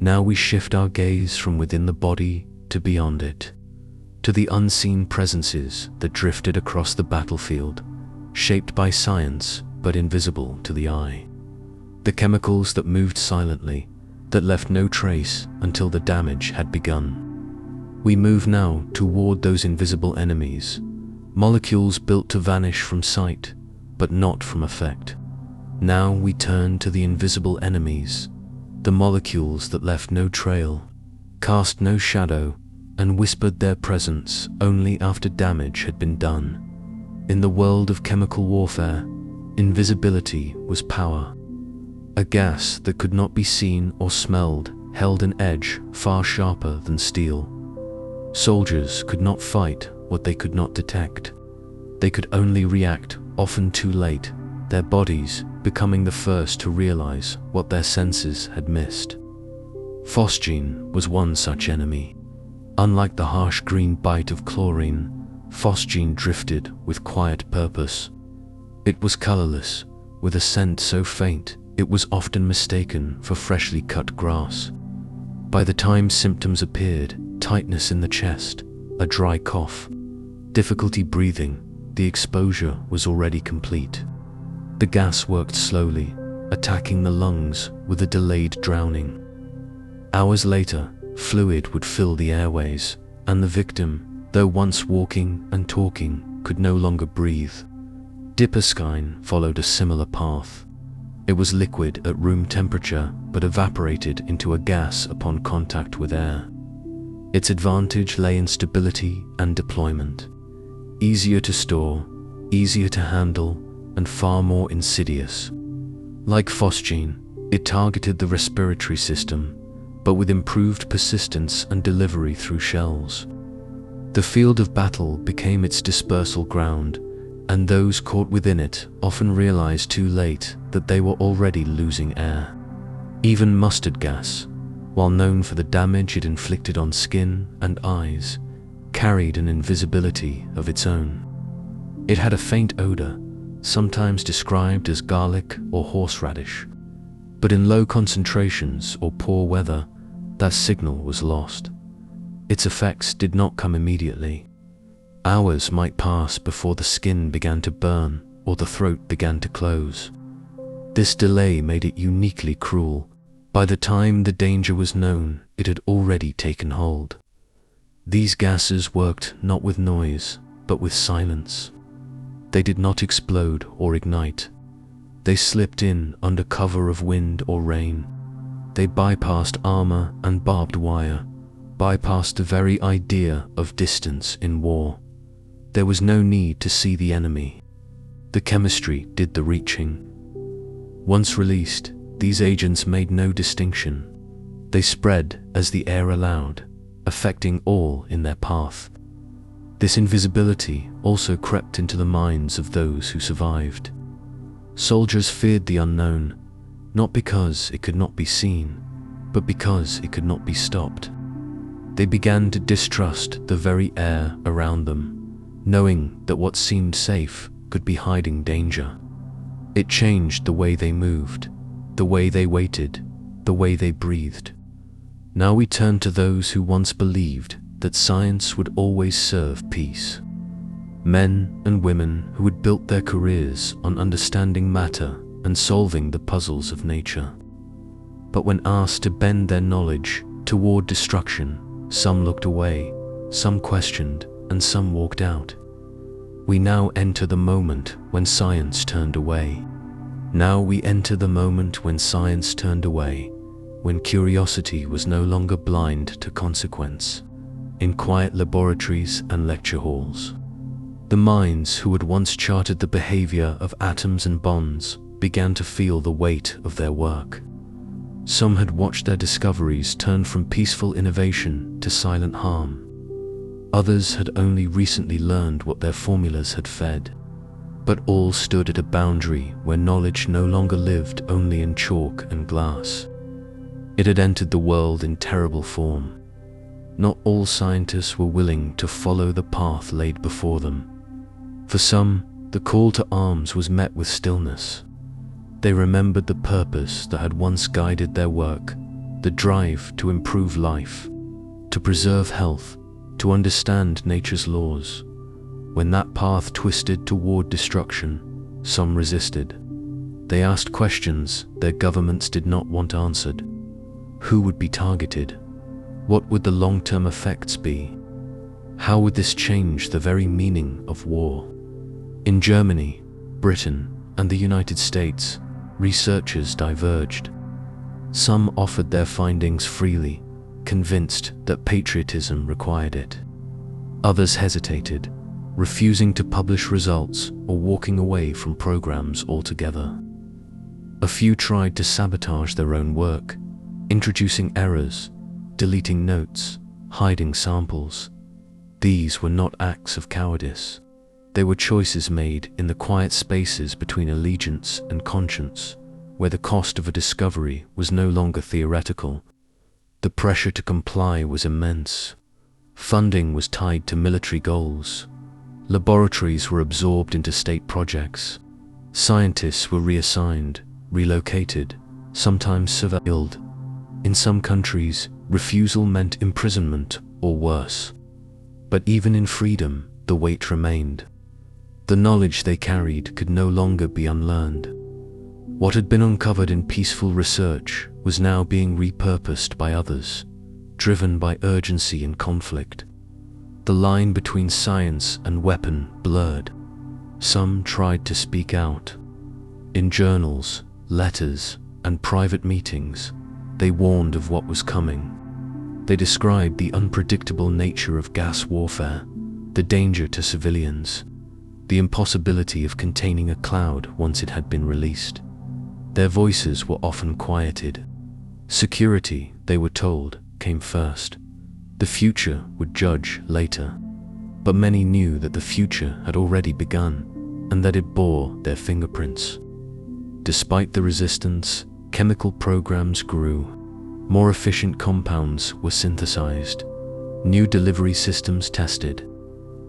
Now we shift our gaze from within the body to beyond it, to the unseen presences that drifted across the battlefield, shaped by science but invisible to the eye. The chemicals that moved silently, that left no trace until the damage had begun. We move now toward those invisible enemies, molecules built to vanish from sight, but not from effect. Now we turn to the invisible enemies, the molecules that left no trail, cast no shadow, and whispered their presence only after damage had been done. In the world of chemical warfare, invisibility was power. A gas that could not be seen or smelled held an edge far sharper than steel. Soldiers could not fight what they could not detect. They could only react, often too late, their bodies becoming the first to realize what their senses had missed. Phosgene was one such enemy. Unlike the harsh green bite of chlorine, phosgene drifted with quiet purpose. It was colorless, with a scent so faint it was often mistaken for freshly cut grass. By the time symptoms appeared, tightness in the chest, a dry cough, difficulty breathing, the exposure was already complete. The gas worked slowly, attacking the lungs with a delayed drowning. Hours later, fluid would fill the airways, and the victim, though once walking and talking, could no longer breathe. Dipaskyne followed a similar path. It was liquid at room temperature, but evaporated into a gas upon contact with air. Its advantage lay in stability and deployment. Easier to store, easier to handle, and far more insidious. Like phosgene, it targeted the respiratory system, but with improved persistence and delivery through shells. The field of battle became its dispersal ground, and those caught within it often realized too late that they were already losing air. Even mustard gas, while known for the damage it inflicted on skin and eyes, carried an invisibility of its own. It had a faint odor, sometimes described as garlic or horseradish, but in low concentrations or poor weather, that signal was lost. Its effects did not come immediately. Hours might pass before the skin began to burn or the throat began to close. This delay made it uniquely cruel. By the time the danger was known, it had already taken hold. These gases worked not with noise, but with silence. They did not explode or ignite. They slipped in under cover of wind or rain. They bypassed armor and barbed wire, bypassed the very idea of distance in war. There was no need to see the enemy. The chemistry did the reaching. Once released, these agents made no distinction. They spread as the air allowed, affecting all in their path. This invisibility also crept into the minds of those who survived. Soldiers feared the unknown, not because it could not be seen, but because it could not be stopped. They began to distrust the very air around them, knowing that what seemed safe could be hiding danger. It changed the way they moved, the way they waited, the way they breathed. Now we turn to those who once believed that science would always serve peace. Men and women who had built their careers on understanding matter and solving the puzzles of nature. But when asked to bend their knowledge toward destruction, some looked away, some questioned, and some walked out. We now enter the moment when science turned away. Now we enter the moment when science turned away, when curiosity was no longer blind to consequence. In quiet laboratories and lecture halls, the minds who had once charted the behavior of atoms and bonds began to feel the weight of their work. Some had watched their discoveries turn from peaceful innovation to silent harm. Others had only recently learned what their formulas had fed. But all stood at a boundary where knowledge no longer lived only in chalk and glass. It had entered the world in terrible form. Not all scientists were willing to follow the path laid before them. For some, the call to arms was met with stillness. They remembered the purpose that had once guided their work, the drive to improve life, to preserve health, to understand nature's laws. When that path twisted toward destruction, some resisted. They asked questions their governments did not want answered. Who would be targeted? What would the long-term effects be? How would this change the very meaning of war? In Germany, Britain, and the United States, researchers diverged. Some offered their findings freely, convinced that patriotism required it. Others hesitated, refusing to publish results or walking away from programs altogether. A few tried to sabotage their own work, introducing errors, deleting notes, hiding samples. These were not acts of cowardice. They were choices made in the quiet spaces between allegiance and conscience, where the cost of a discovery was no longer theoretical. The pressure to comply was immense. Funding was tied to military goals. Laboratories were absorbed into state projects. Scientists were reassigned, relocated, sometimes surveilled. In some countries, refusal meant imprisonment or worse. But even in freedom, the weight remained. The knowledge they carried could no longer be unlearned. What had been uncovered in peaceful research was now being repurposed by others, driven by urgency and conflict. The line between science and weapon blurred. Some tried to speak out. In journals, letters, and private meetings, they warned of what was coming. They described the unpredictable nature of gas warfare, the danger to civilians, the impossibility of containing a cloud once it had been released. Their voices were often quieted. Security, they were told, came first. The future would judge later. But many knew that the future had already begun, and that it bore their fingerprints. Despite the resistance, chemical programs grew. More efficient compounds were synthesized. New delivery systems tested.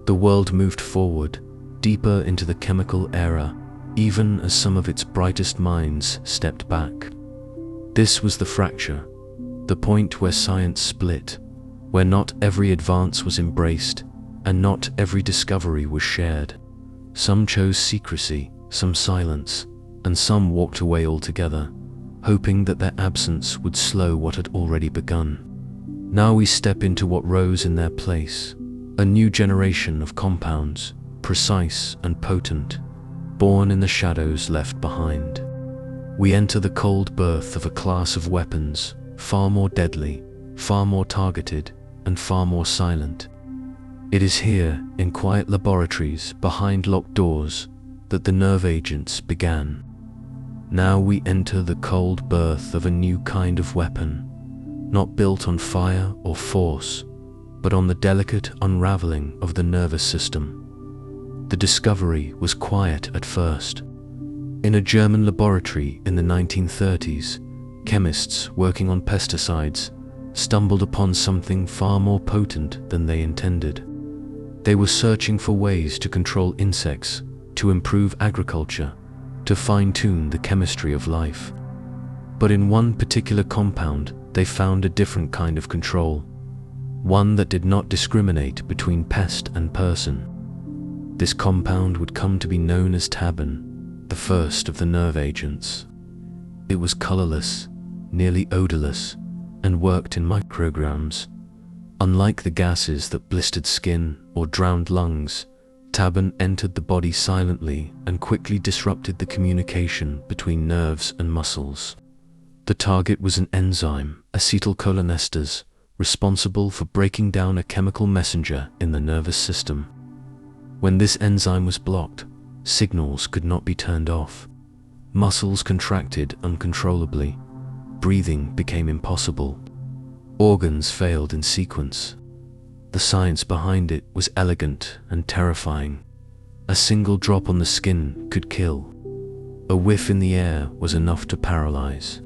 The world moved forward, deeper into the chemical era, even as some of its brightest minds stepped back. This was the fracture, the point where science split, where not every advance was embraced, and not every discovery was shared. Some chose secrecy, some silence, and some walked away altogether, hoping that their absence would slow what had already begun. Now we step into what rose in their place, a new generation of compounds, precise and potent, born in the shadows left behind. We enter the cold birth of a class of weapons, far more deadly, far more targeted, and far more silent. It is here, in quiet laboratories, behind locked doors, that the nerve agents began. Now we enter the cold birth of a new kind of weapon, not built on fire or force, but on the delicate unraveling of the nervous system. The discovery was quiet at first. In a German laboratory in the 1930s, chemists working on pesticides stumbled upon something far more potent than they intended. They were searching for ways to control insects, to improve agriculture, to fine-tune the chemistry of life. But in one particular compound, they found a different kind of control, one that did not discriminate between pest and person. This compound would come to be known as tabun, the first of the nerve agents. It was colorless, nearly odorless, and worked in micrograms. Unlike the gases that blistered skin or drowned lungs, tabun entered the body silently and quickly disrupted the communication between nerves and muscles. The target was an enzyme, acetylcholinesterase, responsible for breaking down a chemical messenger in the nervous system. When this enzyme was blocked, signals could not be turned off. Muscles contracted uncontrollably. Breathing became impossible. Organs failed in sequence. The science behind it was elegant and terrifying. A single drop on the skin could kill. A whiff in the air was enough to paralyze.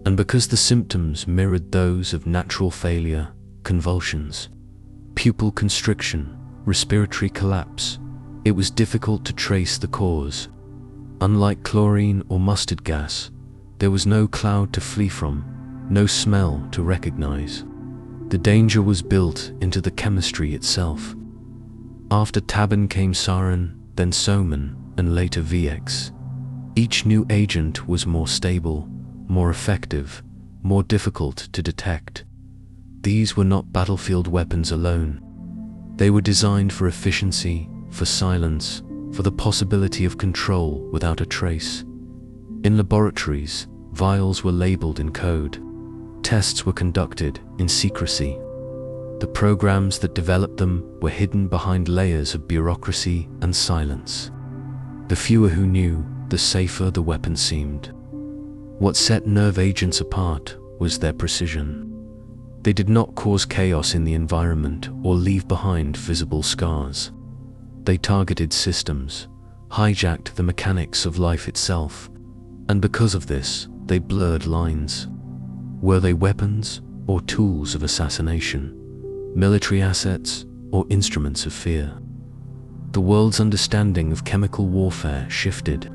And because the symptoms mirrored those of natural failure, convulsions, pupil constriction, respiratory collapse, it was difficult to trace the cause. Unlike chlorine or mustard gas, there was no cloud to flee from, no smell to recognize. The danger was built into the chemistry itself. After tabun came sarin, then soman, and later VX. Each new agent was more stable, more effective, more difficult to detect. These were not battlefield weapons alone. They were designed for efficiency, for silence, for the possibility of control without a trace. In laboratories, vials were labeled in code. Tests were conducted in secrecy. The programs that developed them were hidden behind layers of bureaucracy and silence. The fewer who knew, the safer the weapon seemed. What set nerve agents apart was their precision. They did not cause chaos in the environment or leave behind visible scars. They targeted systems, hijacked the mechanics of life itself, and because of this, they blurred lines. Were they weapons or tools of assassination, military assets or instruments of fear? The world's understanding of chemical warfare shifted.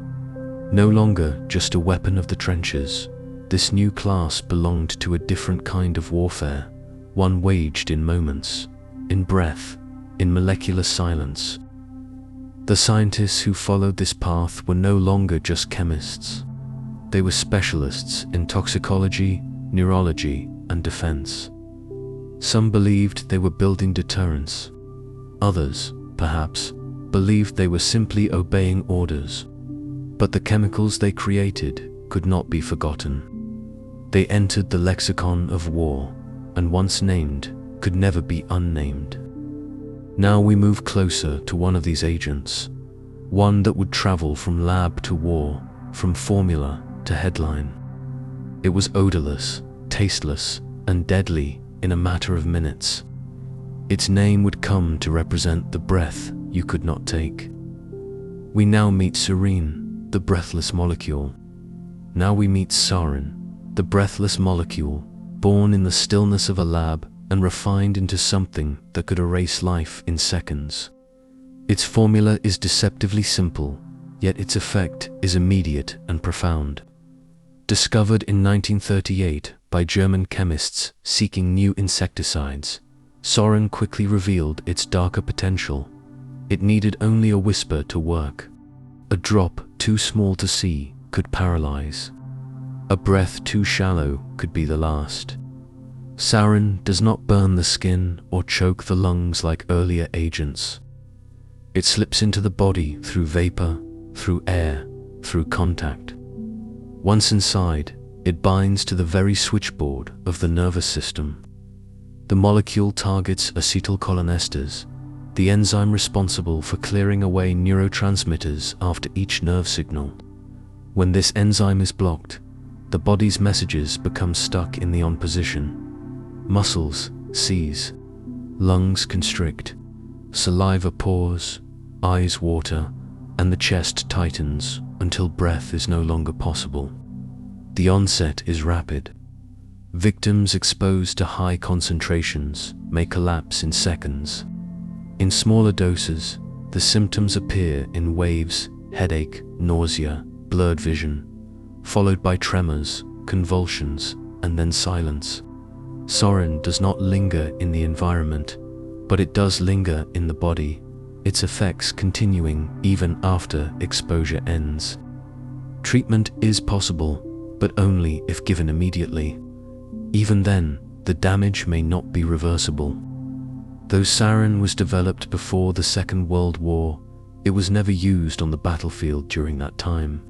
No longer just a weapon of the trenches, this new class belonged to a different kind of warfare, one waged in moments, in breath, in molecular silence. The scientists who followed this path were no longer just chemists. They were specialists in toxicology, neurology, and defense. Some believed they were building deterrence. Others, perhaps, believed they were simply obeying orders. But the chemicals they created could not be forgotten. They entered the lexicon of war, and once named, could never be unnamed. Now we move closer to one of these agents, one that would travel from lab to war, from formula to headline. It was odorless, tasteless, and deadly in a matter of minutes. Its name would come to represent the breath you could not take. We now meet serene, the breathless molecule. Now we meet sarin, the breathless molecule, born in the stillness of a lab and refined into something that could erase life in seconds. Its formula is deceptively simple, yet its effect is immediate and profound. Discovered in 1938 by German chemists seeking new insecticides, sarin quickly revealed its darker potential. It needed only a whisper to work. A drop too small to see could paralyze. A breath too shallow could be the last. Sarin does not burn the skin or choke the lungs like earlier agents. It slips into the body through vapor, through air, through contact. Once inside, it binds to the very switchboard of the nervous system. The molecule targets acetylcholinesterase, the enzyme responsible for clearing away neurotransmitters after each nerve signal. When this enzyme is blocked, the body's messages become stuck in the on position. Muscles seize, lungs constrict, saliva pours, eyes water, and the chest tightens until breath is no longer possible. The onset is rapid. Victims exposed to high concentrations may collapse in seconds. In smaller doses, the symptoms appear in waves: headache, nausea, blurred vision, followed by tremors, convulsions, and then silence. Sarin does not linger in the environment, but it does linger in the body, its effects continuing even after exposure ends. Treatment is possible, but only if given immediately. Even then, the damage may not be reversible. Though sarin was developed before the Second World War, it was never used on the battlefield during that time.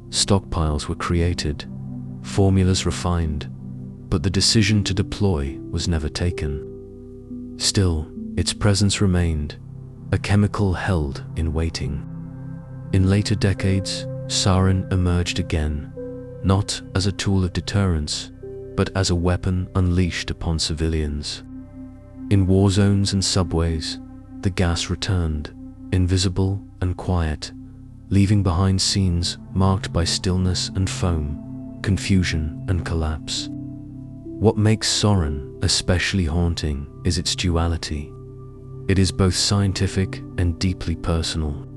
Stockpiles were created, formulas refined, but the decision to deploy was never taken. Still, its presence remained, a chemical held in waiting. In later decades, sarin emerged again, not as a tool of deterrence, but as a weapon unleashed upon civilians. In war zones and subways, the gas returned, invisible and quiet, leaving behind scenes marked by stillness and foam, confusion and collapse. What makes sarin especially haunting is its duality. It is both scientific and deeply personal.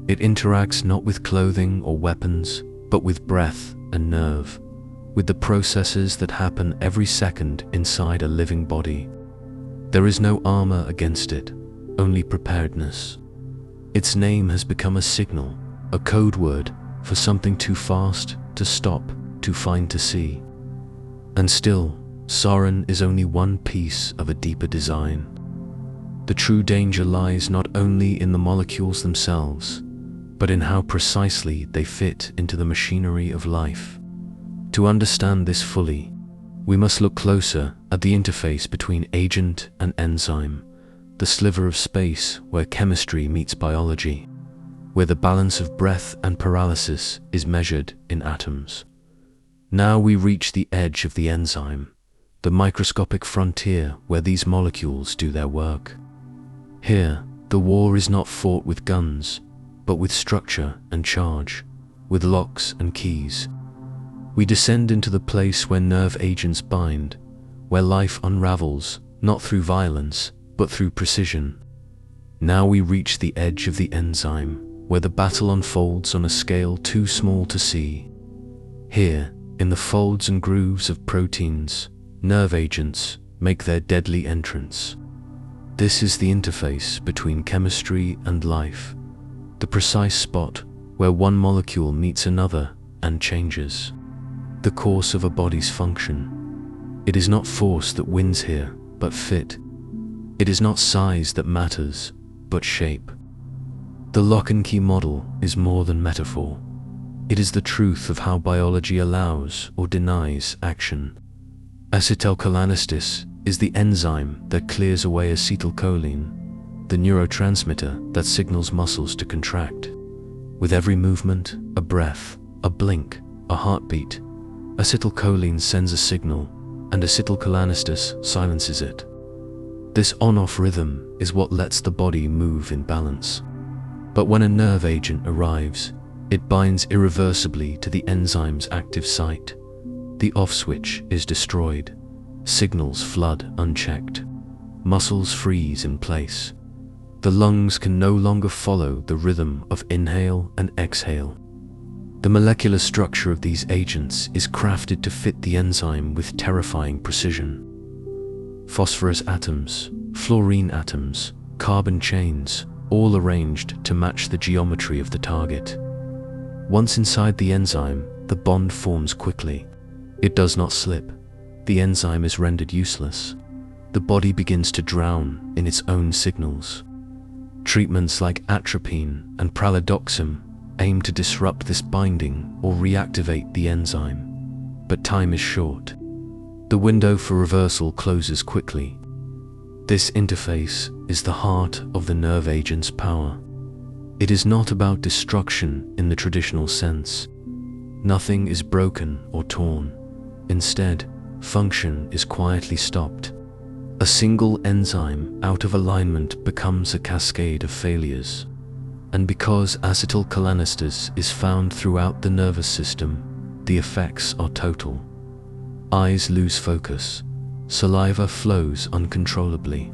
It interacts not with clothing or weapons, but with breath and nerve, with the processes that happen every second inside a living body. There is no armor against it, only preparedness. Its name has become a signal, a code word for something too fast to stop, too fine to see. And still, sarin is only one piece of a deeper design. The true danger lies not only in the molecules themselves, but in how precisely they fit into the machinery of life. To understand this fully, we must look closer at the interface between agent and enzyme, the sliver of space where chemistry meets biology, where the balance of breath and paralysis is measured in atoms. Now we reach the edge of the enzyme, the microscopic frontier where these molecules do their work. Here, The war is not fought with guns, but with structure and charge, with locks and keys. We descend into the place where nerve agents bind, where life unravels, not through violence, but through precision. Now we reach the edge of the enzyme, where the battle unfolds on a scale too small to see. Here, in the folds and grooves of proteins, nerve agents make their deadly entrance. This is the interface between chemistry and life, the precise spot where one molecule meets another and changes the course of a body's function. It is not force that wins here, but fit. It is not size that matters, but shape. The lock and key model is more than metaphor. It is the truth of how biology allows or denies action. Acetylcholinesterase is the enzyme that clears away acetylcholine, the neurotransmitter that signals muscles to contract. With every movement, a breath, a blink, a heartbeat, acetylcholine sends a signal, and acetylcholinesterase silences it. This on-off rhythm is what lets the body move in balance. But when a nerve agent arrives, it binds irreversibly to the enzyme's active site. The off switch is destroyed. Signals flood unchecked. Muscles freeze in place. The lungs can no longer follow the rhythm of inhale and exhale. The molecular structure of these agents is crafted to fit the enzyme with terrifying precision. Phosphorus atoms, fluorine atoms, carbon chains, all arranged to match the geometry of the target. Once inside the enzyme, the bond forms quickly. It does not slip. The enzyme is rendered useless. The body begins to drown in its own signals. Treatments like atropine and pralidoxim aim to disrupt this binding or reactivate the enzyme. But time is short. The window for reversal closes quickly. This interface is the heart of the nerve agent's power. It is not about destruction in the traditional sense. Nothing is broken or torn. Instead, function is quietly stopped. A single enzyme out of alignment becomes a cascade of failures. And because acetylcholinesterase is found throughout the nervous system, the effects are total. Eyes lose focus. Saliva flows uncontrollably.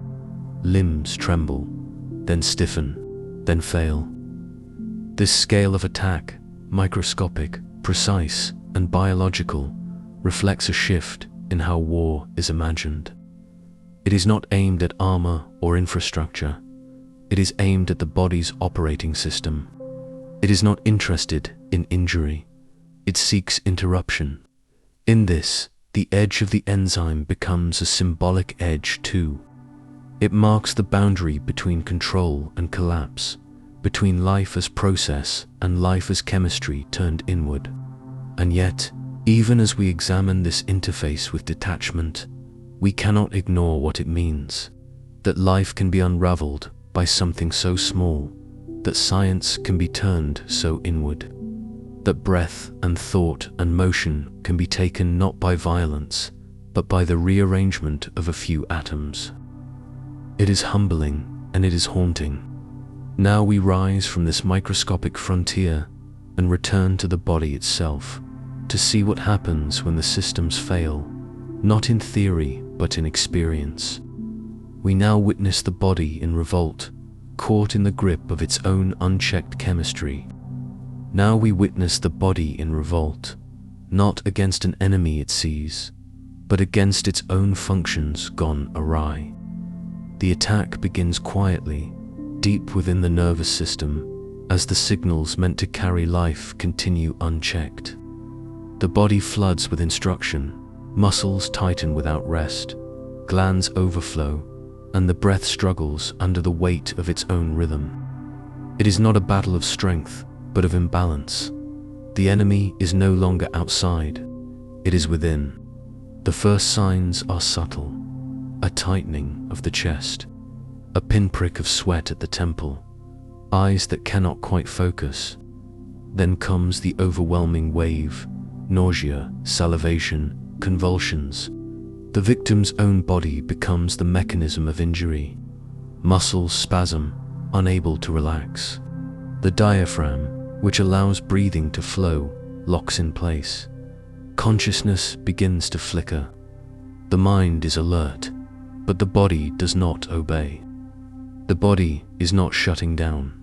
Limbs tremble, then stiffen, then fail. This scale of attack, microscopic, precise, and biological, reflects a shift in how war is imagined. It is not aimed at armor or infrastructure. It is aimed at the body's operating system. It is not interested in injury. It seeks interruption. In this, the edge of the enzyme becomes a symbolic edge too. It marks the boundary between control and collapse, between life as process and life as chemistry turned inward. And yet, even as we examine this interface with detachment, we cannot ignore what it means, that life can be unraveled by something so small, that science can be turned so inward, that breath and thought and motion can be taken not by violence, but by the rearrangement of a few atoms. It is humbling and it is haunting. Now we rise from this microscopic frontier and return to the body itself, to see what happens when the systems fail, not in theory, but in experience. We now witness the body in revolt, caught in the grip of its own unchecked chemistry. Now we witness the body in revolt, not against an enemy it sees, but against its own functions gone awry. The attack begins quietly, deep within the nervous system, as the signals meant to carry life continue unchecked. The body floods with instruction, muscles tighten without rest, glands overflow, and the breath struggles under the weight of its own rhythm. It is not a battle of strength, but of imbalance. The enemy is no longer outside, it is within. The first signs are subtle: a tightening of the chest, a pinprick of sweat at the temple, eyes that cannot quite focus. Then comes the overwhelming wave: nausea, salivation, convulsions. The victim's own body becomes the mechanism of injury. Muscles spasm, unable to relax. The diaphragm, which allows breathing to flow, locks in place. Consciousness begins to flicker. The mind is alert, but the body does not obey. The body is not shutting down.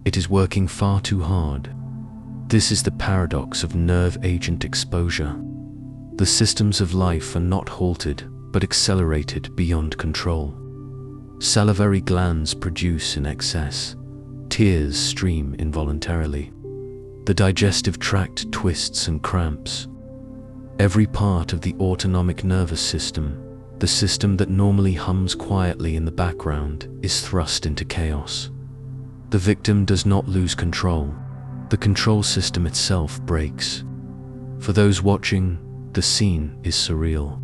It is working far too hard. This is the paradox of nerve agent exposure. The systems of life are not halted, but accelerated beyond control. Salivary glands produce in excess. Tears stream involuntarily. The digestive tract twists and cramps. Every part of the autonomic nervous system, the system that normally hums quietly in the background, is thrust into chaos. The victim does not lose control. The control system itself breaks. For those watching, the scene is surreal.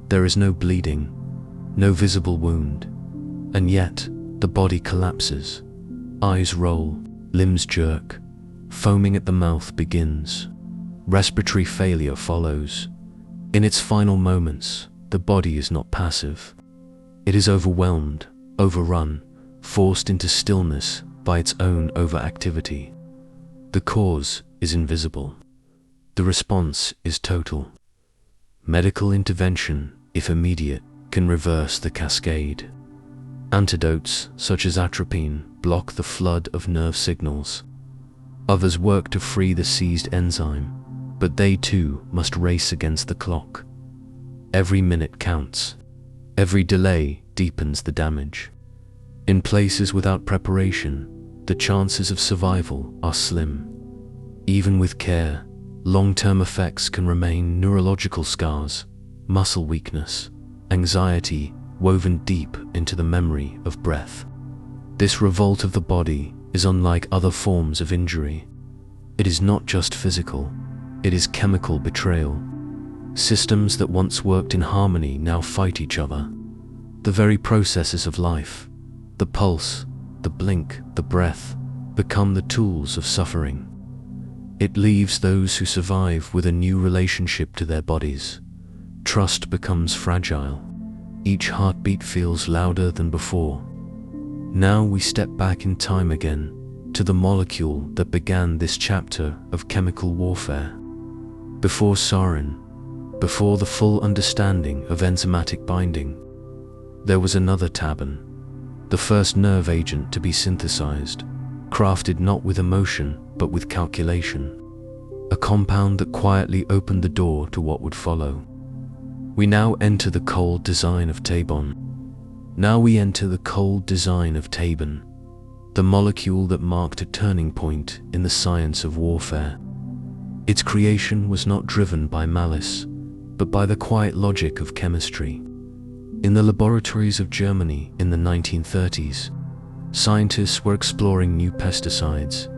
There is no bleeding, no visible wound, and yet the body collapses. Eyes roll, limbs jerk, foaming at the mouth begins. Respiratory failure follows. In its final moments, the body is not passive. It is overwhelmed, overrun, forced into stillness by its own overactivity. The cause is invisible. The response is total. Medical intervention, if immediate, can reverse the cascade. Antidotes, such as atropine, block the flood of nerve signals. Others work to free the seized enzyme, but they too must race against the clock. Every minute counts. Every delay deepens the damage. In places without preparation, the chances of survival are slim. Even with care, long-term effects can remain: neurological scars, muscle weakness, anxiety woven deep into the memory of breath. This revolt of the body is unlike other forms of injury. It is not just physical, it is chemical betrayal. Systems that once worked in harmony now fight each other. The very processes of life, the pulse, the blink, the breath, become the tools of suffering. It leaves those who survive with a new relationship to their bodies. Trust becomes fragile. Each heartbeat feels louder than before. Now we step back in time again, to the molecule that began this chapter of chemical warfare. Before sarin, before the full understanding of enzymatic binding, there was another tabun, the first nerve agent to be synthesized, crafted not with emotion but with calculation. A compound that quietly opened the door to what would follow. We now enter the cold design of Tabon. The molecule that marked a turning point in the science of warfare. Its creation was not driven by malice, but by the quiet logic of chemistry. In the laboratories of Germany in the 1930s, scientists were exploring new pesticides,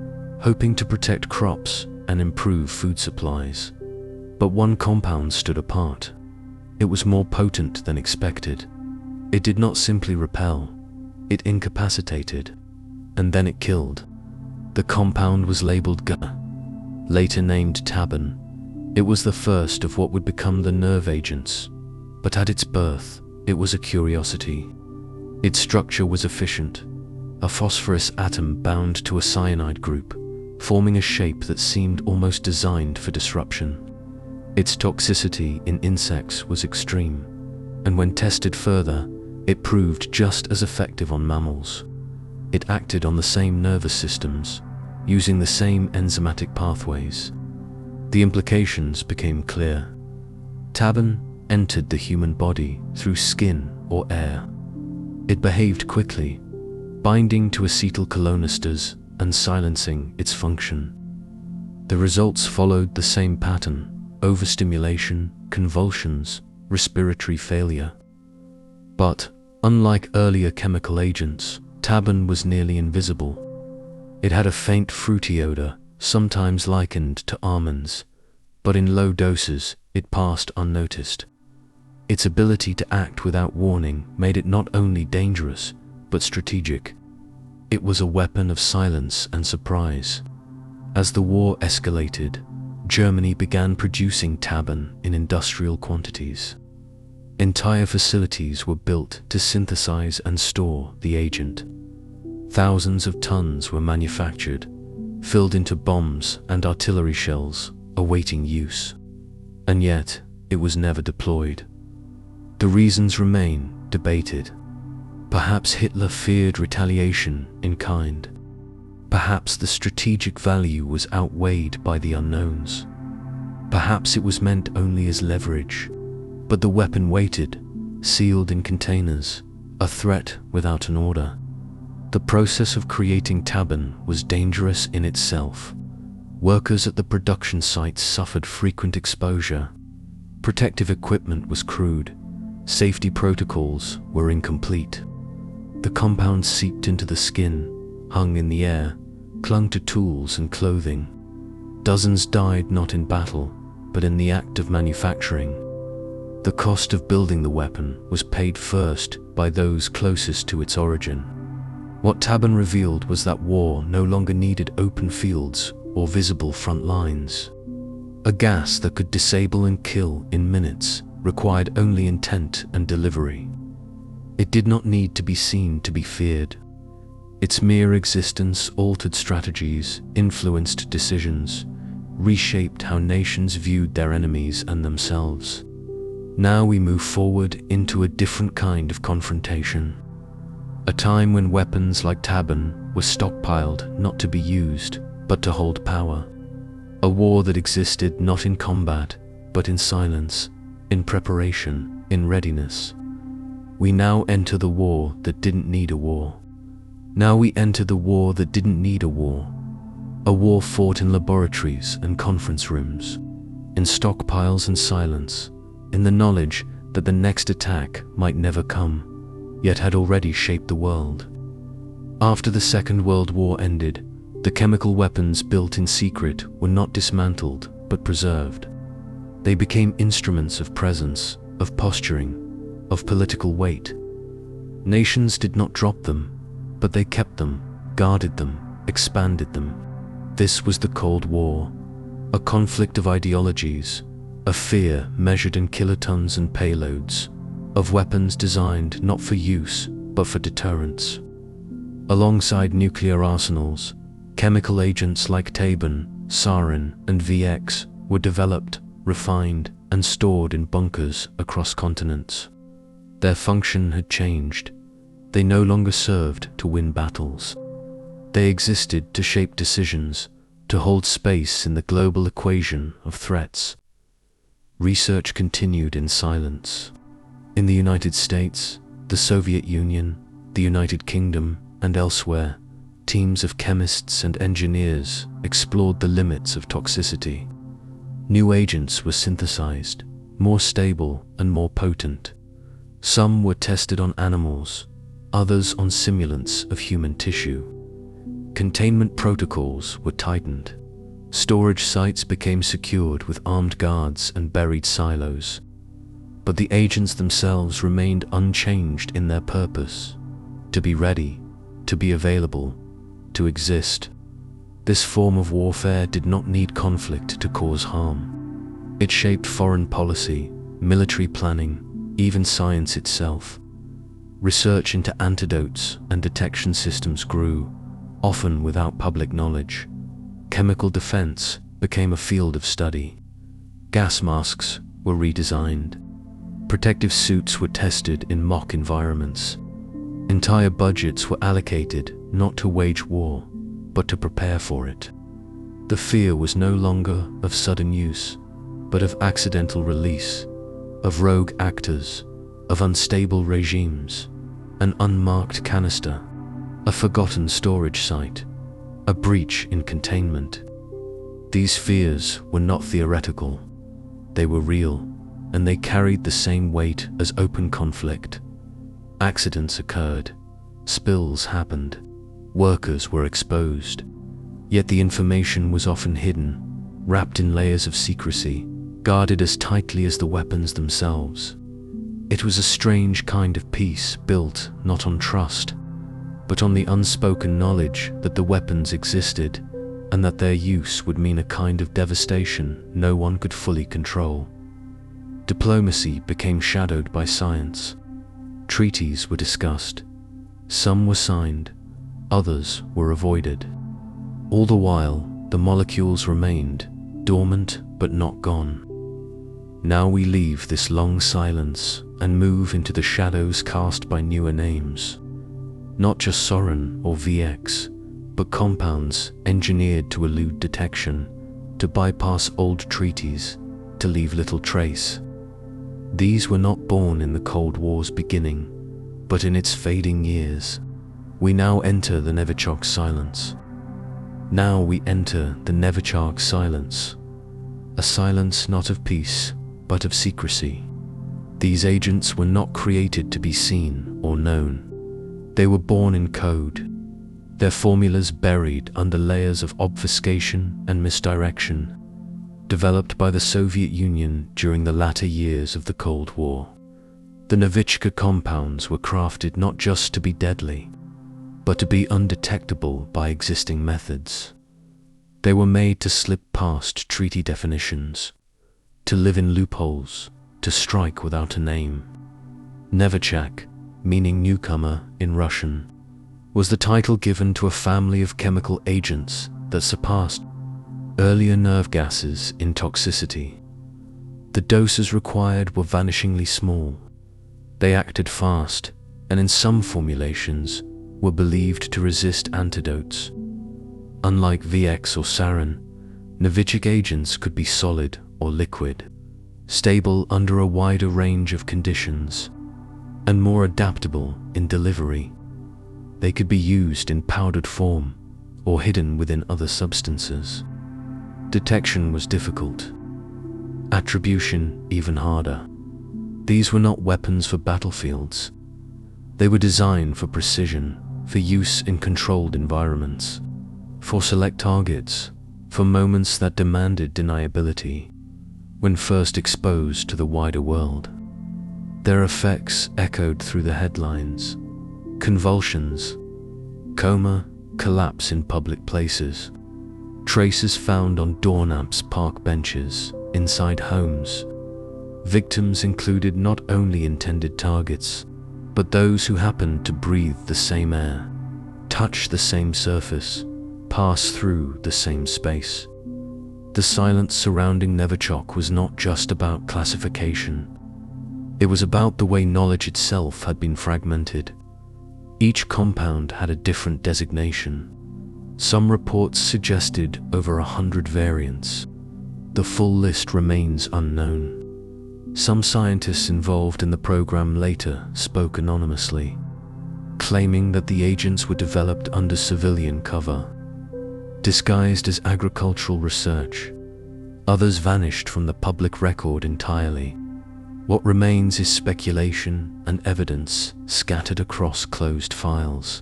hoping to protect crops and improve food supplies. But one compound stood apart. It was more potent than expected. It did not simply repel, it incapacitated, and then it killed. The compound was labeled G, later named tabun. It was the first of what would become the nerve agents, but at its birth, it was a curiosity. Its structure was efficient, a phosphorus atom bound to a cyanide group, forming a shape that seemed almost designed for disruption. Its toxicity in insects was extreme, and when tested further, it proved just as effective on mammals. It acted on the same nervous systems, using the same enzymatic pathways. The implications became clear. Tabun entered the human body through skin or air. It behaved quickly, binding to acetylcholinesterase and silencing its function. The results followed the same pattern: overstimulation, convulsions, respiratory failure. But, unlike earlier chemical agents, tabun was nearly invisible. It had a faint fruity odor, sometimes likened to almonds, but in low doses, it passed unnoticed. Its ability to act without warning made it not only dangerous, but strategic. It was a weapon of silence and surprise. As the war escalated, Germany began producing tabun in industrial quantities. Entire facilities were built to synthesize and store the agent. Thousands of tons were manufactured, filled into bombs and artillery shells, awaiting use. And yet, it was never deployed. The reasons remain debated. Perhaps Hitler feared retaliation in kind. Perhaps the strategic value was outweighed by the unknowns. Perhaps it was meant only as leverage. But the weapon waited, sealed in containers, a threat without an order. The process of creating Tabun was dangerous in itself. Workers at the production sites suffered frequent exposure. Protective equipment was crude. Safety protocols were incomplete. The compound seeped into the skin, hung in the air, clung to tools and clothing. Dozens died not in battle, but in the act of manufacturing. The cost of building the weapon was paid first by those closest to its origin. What Tabun revealed was that war no longer needed open fields or visible front lines. A gas that could disable and kill in minutes required only intent and delivery. It did not need to be seen to be feared. Its mere existence altered strategies, influenced decisions, reshaped how nations viewed their enemies and themselves. Now we move forward into a different kind of confrontation. A time when weapons like Tabun were stockpiled not to be used, but to hold power. A war that existed not in combat, but in silence, in preparation, in readiness. We now enter the war that didn't need a war. Now we enter the war that didn't need a war. A war fought in laboratories and conference rooms, in stockpiles and silence, in the knowledge that the next attack might never come, yet had already shaped the world. After the Second World War ended, the chemical weapons built in secret were not dismantled, but preserved. They became instruments of presence, of posturing, of political weight. Nations did not drop them, but they kept them, guarded them, expanded them. This was the Cold War, a conflict of ideologies, of fear measured in kilotons and payloads, of weapons designed not for use, but for deterrence. Alongside nuclear arsenals, chemical agents like Tabun, sarin, and VX were developed, refined, and stored in bunkers across continents. Their function had changed. They no longer served to win battles. They existed to shape decisions, to hold space in the global equation of threats. Research continued in silence. In the United States, the Soviet Union, the United Kingdom, and elsewhere, teams of chemists and engineers explored the limits of toxicity. New agents were synthesized, more stable and more potent. Some were tested on animals, others on simulants of human tissue. Containment protocols were tightened. Storage sites became secured with armed guards and buried silos. But the agents themselves remained unchanged in their purpose: to be ready, to be available, to exist. This form of warfare did not need conflict to cause harm. It shaped foreign policy, military planning, even science itself. Research into antidotes and detection systems grew, often without public knowledge. Chemical defense became a field of study. Gas masks were redesigned. Protective suits were tested in mock environments. Entire budgets were allocated not to wage war, but to prepare for it. The fear was no longer of sudden use, but of accidental release, of rogue actors, of unstable regimes, an unmarked canister, a forgotten storage site, a breach in containment. These fears were not theoretical. They were real, and they carried the same weight as open conflict. Accidents occurred, spills happened, workers were exposed, yet the information was often hidden, wrapped in layers of secrecy, guarded as tightly as the weapons themselves. It was a strange kind of peace built not on trust, but on the unspoken knowledge that the weapons existed and that their use would mean a kind of devastation no one could fully control. Diplomacy became shadowed by science. Treaties were discussed. Some were signed, others were avoided. All the while, the molecules remained, dormant but not gone. Now we leave this long silence and move into the shadows cast by newer names. Not just Soren or VX, but compounds engineered to elude detection, to bypass old treaties, to leave little trace. These were not born in the Cold War's beginning, but in its fading years. We now enter the Novichok silence. Now we enter the Novichok silence. A silence not of peace, but of secrecy. These agents were not created to be seen or known. They were born in code, their formulas buried under layers of obfuscation and misdirection, developed by the Soviet Union during the latter years of the Cold War. The Novichok compounds were crafted not just to be deadly, but to be undetectable by existing methods. They were made to slip past treaty definitions, to live in loopholes, to strike without a name. Novichok, meaning newcomer in Russian, was the title given to a family of chemical agents that surpassed earlier nerve gases in toxicity. The doses required were vanishingly small. They acted fast, and in some formulations were believed to resist antidotes. Unlike VX or sarin, Novichok agents could be solid or liquid, stable under a wider range of conditions, and more adaptable in delivery. They could be used in powdered form or hidden within other substances. Detection was difficult, attribution even harder. These were not weapons for battlefields. They were designed for precision, for use in controlled environments, for select targets, for moments that demanded deniability when first exposed to the wider world. Their effects echoed through the headlines: convulsions, coma, collapse in public places, traces found on doorknobs, park benches, inside homes. Victims included not only intended targets, but those who happened to breathe the same air, touch the same surface, pass through the same space. The silence surrounding Novichok was not just about classification. It was about the way knowledge itself had been fragmented. Each compound had a different designation. Some reports suggested over 100 variants. The full list remains unknown. Some scientists involved in the program later spoke anonymously, claiming that the agents were developed under civilian cover, disguised as agricultural research. Others vanished from the public record entirely. What remains is speculation and evidence scattered across closed files.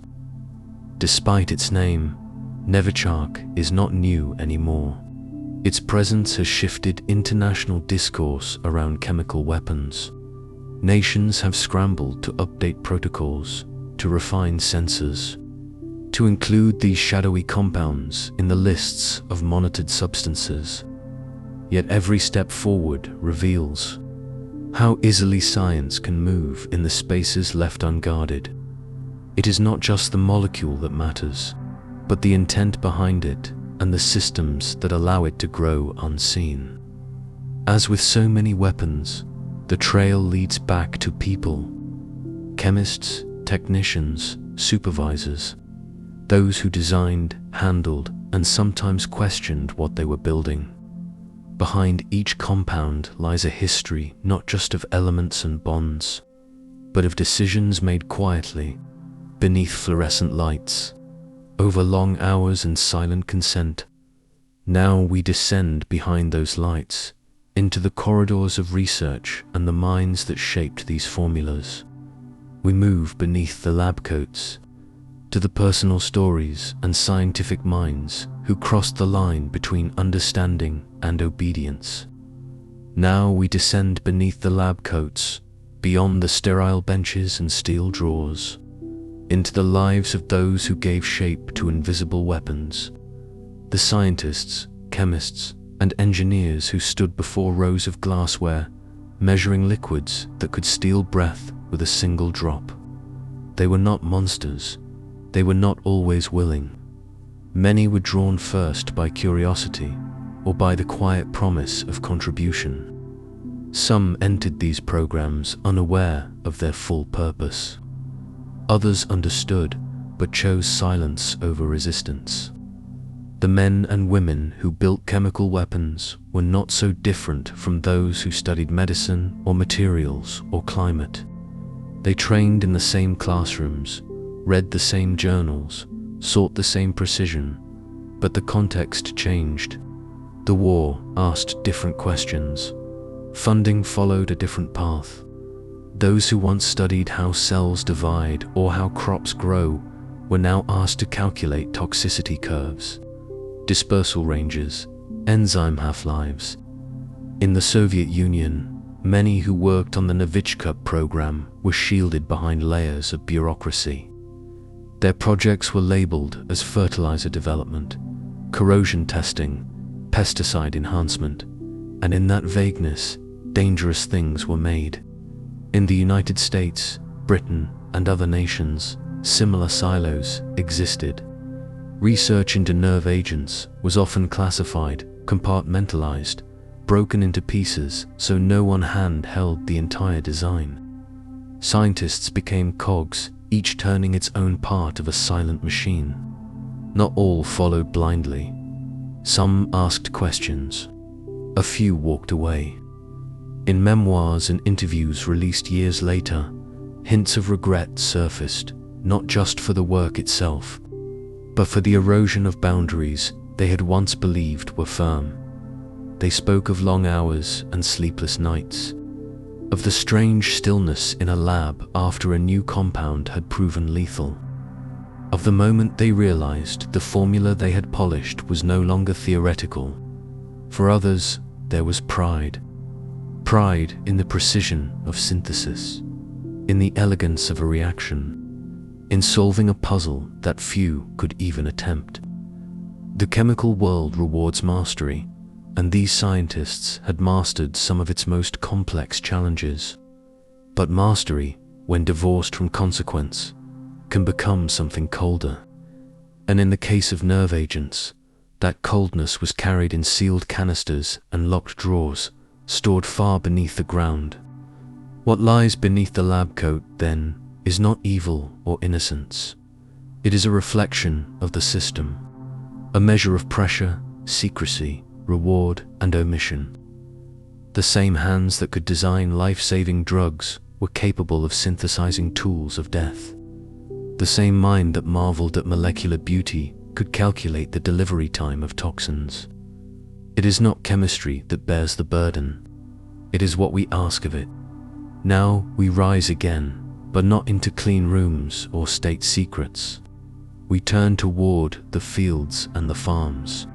Despite its name, Novichok is not new anymore. Its presence has shifted international discourse around chemical weapons. Nations have scrambled to update protocols, to refine sensors, to include these shadowy compounds in the lists of monitored substances. Yet every step forward reveals how easily science can move in the spaces left unguarded. It is not just the molecule that matters, but the intent behind it and the systems that allow it to grow unseen. As with so many weapons, the trail leads back to people: chemists, technicians, supervisors, those who designed, handled, and sometimes questioned what they were building. Behind each compound lies a history not just of elements and bonds, but of decisions made quietly, beneath fluorescent lights, over long hours and silent consent. Now we descend behind those lights, into the corridors of research and the minds that shaped these formulas. We move beneath the lab coats, to the personal stories and scientific minds who crossed the line between understanding and obedience. Now we descend beneath the lab coats, beyond the sterile benches and steel drawers, into the lives of those who gave shape to invisible weapons, the scientists, chemists, and engineers who stood before rows of glassware, measuring liquids that could steal breath with a single drop. They were not monsters. they were not always willing. Many were drawn first by curiosity or by the quiet promise of contribution. Some entered these programs unaware of their full purpose. Others understood but chose silence over resistance. The men and women who built chemical weapons were not so different from those who studied medicine or materials or climate. They trained in the same classrooms, read the same journals, sought the same precision, but the context changed. The war asked different questions. Funding followed a different path. Those who once studied how cells divide or how crops grow were now asked to calculate toxicity curves, dispersal ranges, enzyme half-lives. In the Soviet Union, many who worked on the Novichok program were shielded behind layers of bureaucracy. Their projects were labeled as fertilizer development, corrosion testing, pesticide enhancement, and in that vagueness, dangerous things were made. In the United States, Britain, and other nations, similar silos existed. Research into nerve agents was often classified, compartmentalized, broken into pieces so no one hand held the entire design. Scientists became cogs, each turning its own part of a silent machine. Not all followed blindly. Some asked questions. A few walked away. In memoirs and interviews released years later, hints of regret surfaced, not just for the work itself, but for the erosion of boundaries they had once believed were firm. They spoke of long hours and sleepless nights, of the strange stillness in a lab after a new compound had proven lethal, of the moment they realized the formula they had polished was no longer theoretical. For others, there was pride. Pride in the precision of synthesis, in the elegance of a reaction, in solving a puzzle that few could even attempt. The chemical world rewards mastery, and these scientists had mastered some of its most complex challenges. But mastery, when divorced from consequence, can become something colder. And in the case of nerve agents, that coldness was carried in sealed canisters and locked drawers, stored far beneath the ground. What lies beneath the lab coat, then, is not evil or innocence. It is a reflection of the system, a measure of pressure, secrecy, reward, and omission. The same hands that could design life-saving drugs were capable of synthesizing tools of death. The same mind that marveled at molecular beauty could calculate the delivery time of toxins. It is not chemistry that bears the burden. It is what we ask of it. Now we rise again, but not into clean rooms or state secrets. We turn toward the fields and the farms,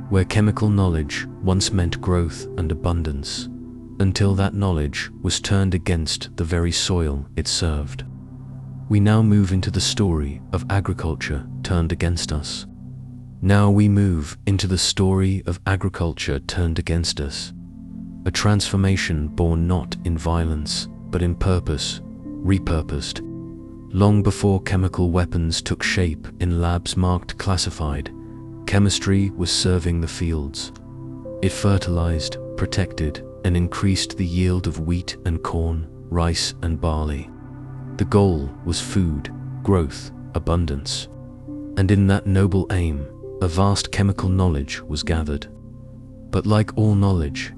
where chemical knowledge once meant growth and abundance, until that knowledge was turned against the very soil it served. We now move into the story of agriculture turned against us. Now we move into the story of agriculture turned against us. A transformation born not in violence, but in purpose, repurposed. Long before chemical weapons took shape in labs marked classified, chemistry was serving the fields. It fertilized, protected, and increased the yield of wheat and corn, rice and barley. The goal was food, growth, abundance. And in that noble aim, a vast chemical knowledge was gathered. But like all knowledge,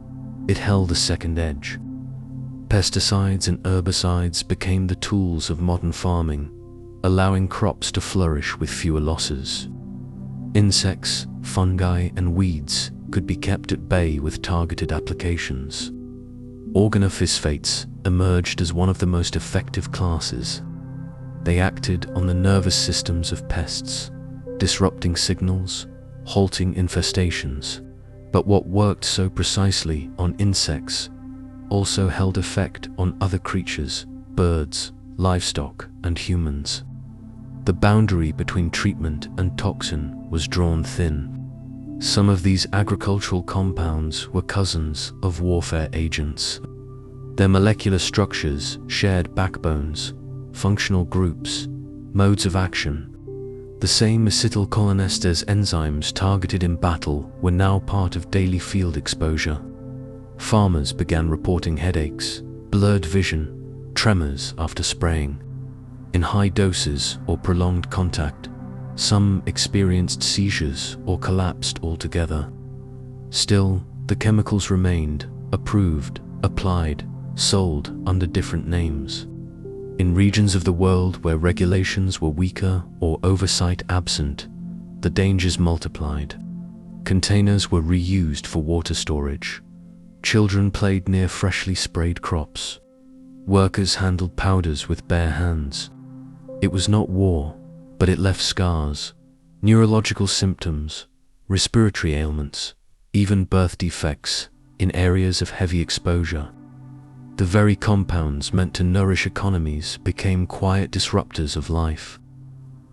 it held a second edge. Pesticides and herbicides became the tools of modern farming, allowing crops to flourish with fewer losses. Insects, fungi, and weeds could be kept at bay with targeted applications. Organophosphates emerged as one of the most effective classes. They acted on the nervous systems of pests, disrupting signals, halting infestations. But what worked so precisely on insects also held effect on other creatures, birds, livestock, and humans. The boundary between treatment and toxin was drawn thin. Some of these agricultural compounds were cousins of warfare agents. Their molecular structures shared backbones, functional groups, modes of action, The same acetylcholinesterase enzymes targeted in battle were now part of daily field exposure. Farmers began reporting headaches, blurred vision, tremors after spraying. In high doses or prolonged contact, some experienced seizures or collapsed altogether. Still, the chemicals remained, approved, applied, sold under different names. In regions of the world where regulations were weaker or oversight absent, the dangers multiplied. Containers were reused for water storage. Children played near freshly sprayed crops. Workers handled powders with bare hands. It was not war, but it left scars, neurological symptoms, respiratory ailments, even birth defects in areas of heavy exposure. The very compounds meant to nourish economies became quiet disruptors of life.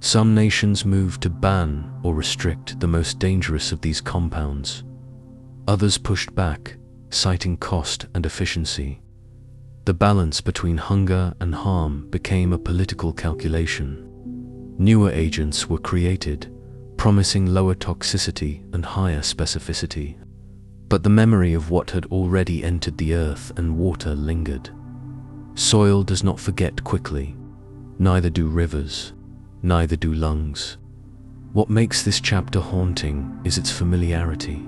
Some nations moved to ban or restrict the most dangerous of these compounds. Others pushed back, citing cost and efficiency. The balance between hunger and harm became a political calculation. Newer agents were created, promising lower toxicity and higher specificity. But the memory of what had already entered the earth and water lingered. Soil does not forget quickly, neither do rivers, neither do lungs. What makes this chapter haunting is its familiarity.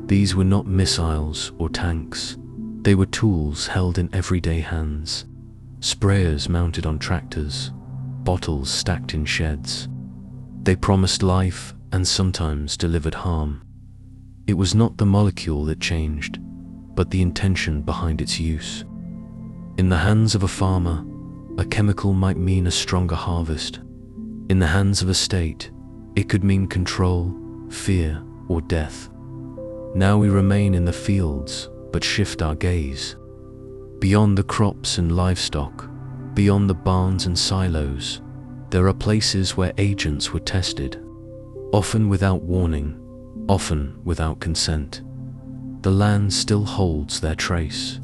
These were not missiles or tanks. They were tools held in everyday hands. Sprayers mounted on tractors, bottles stacked in sheds. They promised life and sometimes delivered harm. It was not the molecule that changed, but the intention behind its use. In the hands of a farmer, a chemical might mean a stronger harvest. In the hands of a state, it could mean control, fear, or death. Now we remain in the fields, but shift our gaze. Beyond the crops and livestock, beyond the barns and silos, there are places where agents were tested, often without warning, often without consent. The land still holds their trace.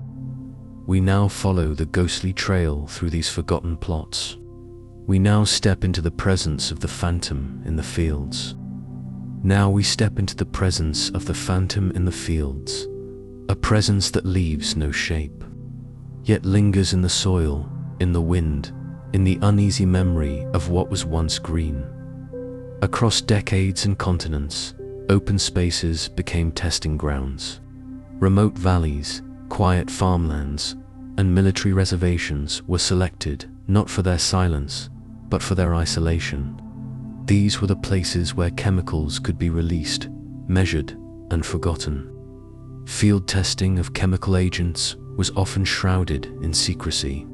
We now follow the ghostly trail through these forgotten plots. We now step into the presence of the phantom in the fields. Now we step into the presence of the phantom in the fields, a presence that leaves no shape, yet lingers in the soil, in the wind, in the uneasy memory of what was once green. Across decades and continents, open spaces became testing grounds. Remote valleys, quiet farmlands, and military reservations were selected not for their silence, but for their isolation. These were the places where chemicals could be released, measured, and forgotten. Field testing of chemical agents was often shrouded in secrecy.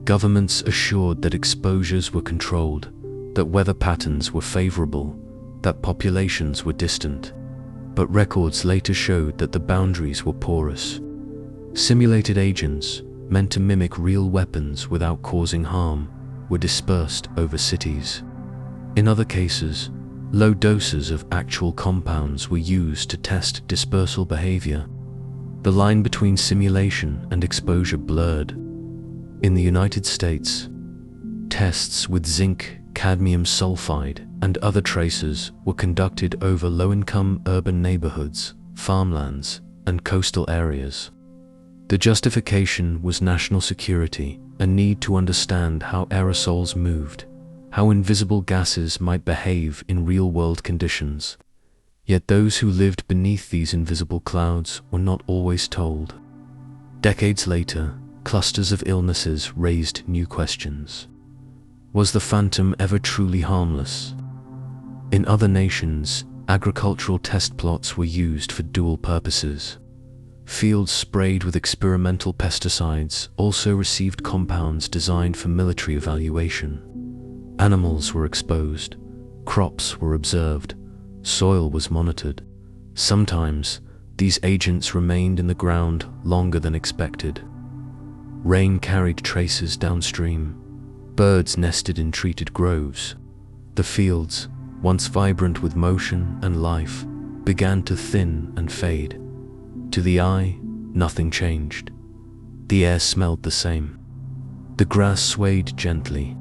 Governments assured that exposures were controlled, that weather patterns were favorable, that populations were distant, but records later showed that the boundaries were porous. Simulated agents, meant to mimic real weapons without causing harm, were dispersed over cities. In other cases, low doses of actual compounds were used to test dispersal behavior. The line between simulation and exposure blurred. In the United States, tests with zinc, cadmium sulfide, and other tracers were conducted over low-income urban neighborhoods, farmlands, and coastal areas. The justification was national security, a need to understand how aerosols moved, how invisible gases might behave in real-world conditions. Yet those who lived beneath these invisible clouds were not always told. Decades later, clusters of illnesses raised new questions. Was the phantom ever truly harmless? In other nations, agricultural test plots were used for dual purposes. Fields sprayed with experimental pesticides also received compounds designed for military evaluation. Animals were exposed, crops were observed, soil was monitored. Sometimes, these agents remained in the ground longer than expected. Rain carried traces downstream. Birds nested in treated groves. The fields, once vibrant with motion and life, began to thin and fade. To the eye, nothing changed. The air smelled the same. The grass swayed gently,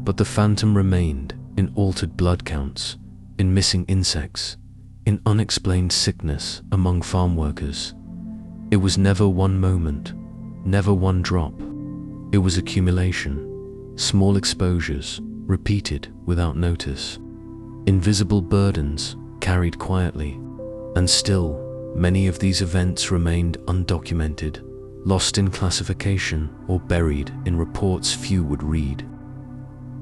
but the phantom remained in altered blood counts, in missing insects, in unexplained sickness among farm workers. It was never one moment, never one drop. It was accumulation, small exposures, repeated without notice. Invisible burdens, carried quietly. And still, many of these events remained undocumented, lost in classification or buried in reports few would read.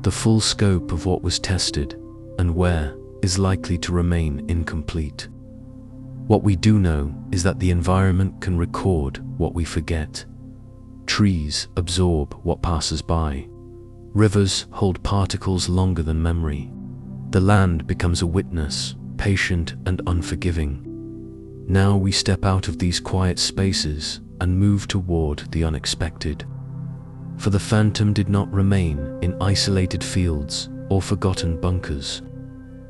The full scope of what was tested and where is likely to remain incomplete. What we do know is that the environment can record what we forget. Trees absorb what passes by. Rivers hold particles longer than memory. The land becomes a witness, patient and unforgiving. Now we step out of these quiet spaces and move toward the unexpected. For the phantom did not remain in isolated fields or forgotten bunkers.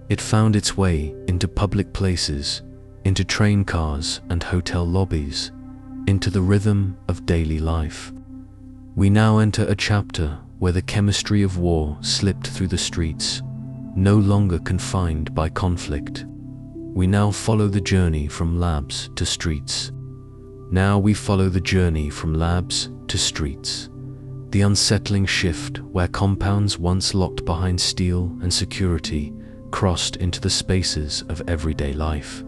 It found its way into public places, into train cars and hotel lobbies, into the rhythm of daily life. We now enter a chapter where the chemistry of war slipped through the streets, no longer confined by conflict. We now follow the journey from labs to streets. Now we follow the journey from labs to streets. The unsettling shift where compounds once locked behind steel and security crossed into the spaces of everyday life.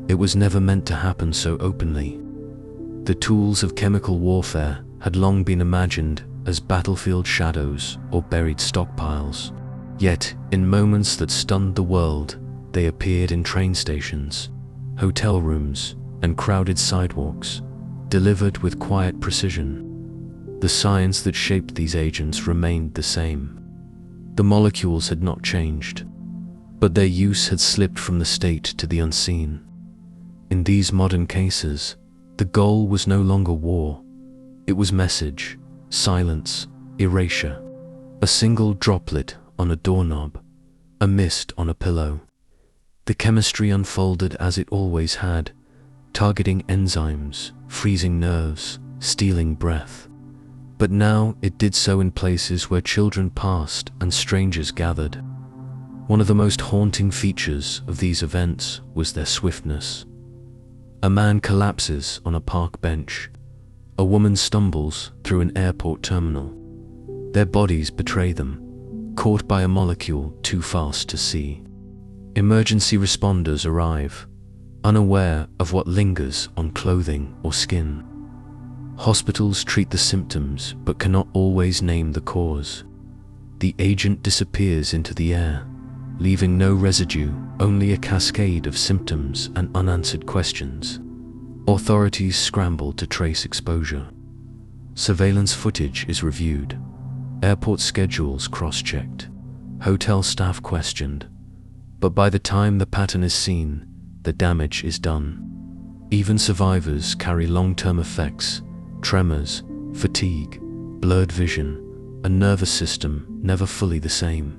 It was never meant to happen so openly. The tools of chemical warfare had long been imagined as battlefield shadows or buried stockpiles. Yet, in moments that stunned the world, they appeared in train stations, hotel rooms, and crowded sidewalks, delivered with quiet precision. The science that shaped these agents remained the same. The molecules had not changed, but their use had slipped from the state to the unseen. In these modern cases, the goal was no longer war. It was message, silence, erasure. A single droplet on a doorknob, a mist on a pillow. The chemistry unfolded as it always had, targeting enzymes, freezing nerves, stealing breath. But now it did so in places where children passed and strangers gathered. One of the most haunting features of these events was their swiftness. A man collapses on a park bench. A woman stumbles through an airport terminal. Their bodies betray them, caught by a molecule too fast to see. Emergency responders arrive, unaware of what lingers on clothing or skin. Hospitals treat the symptoms but cannot always name the cause. The agent disappears into the air, leaving no residue, only a cascade of symptoms and unanswered questions. Authorities scramble to trace exposure. Surveillance footage is reviewed, airport schedules cross-checked, hotel staff questioned. But by the time the pattern is seen, the damage is done. Even survivors carry long-term effects, tremors, fatigue, blurred vision, a nervous system never fully the same.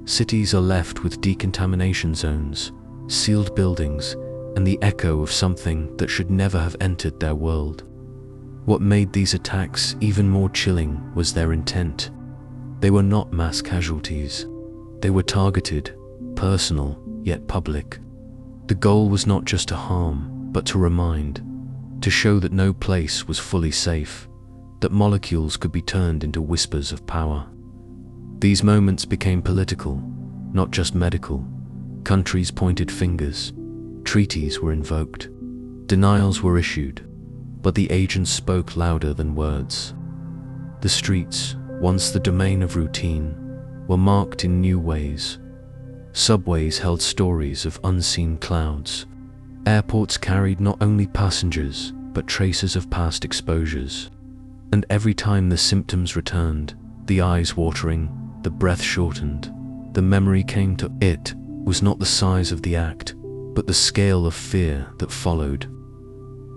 Cities are left with decontamination zones, sealed buildings, and the echo of something that should never have entered their world. What made these attacks even more chilling was their intent. They were not mass casualties. They were targeted, personal, yet public. The goal was not just to harm, but to remind, to show that no place was fully safe, that molecules could be turned into whispers of power. These moments became political, not just medical. Countries pointed fingers, treaties were invoked, denials were issued, but the agents spoke louder than words. The streets, once the domain of routine, were marked in new ways. Subways held stories of unseen clouds. Airports carried not only passengers, but traces of past exposures. And every time the symptoms returned, the eyes watering, the breath shortened, the memory came to it was not the size of the act, but the scale of fear that followed.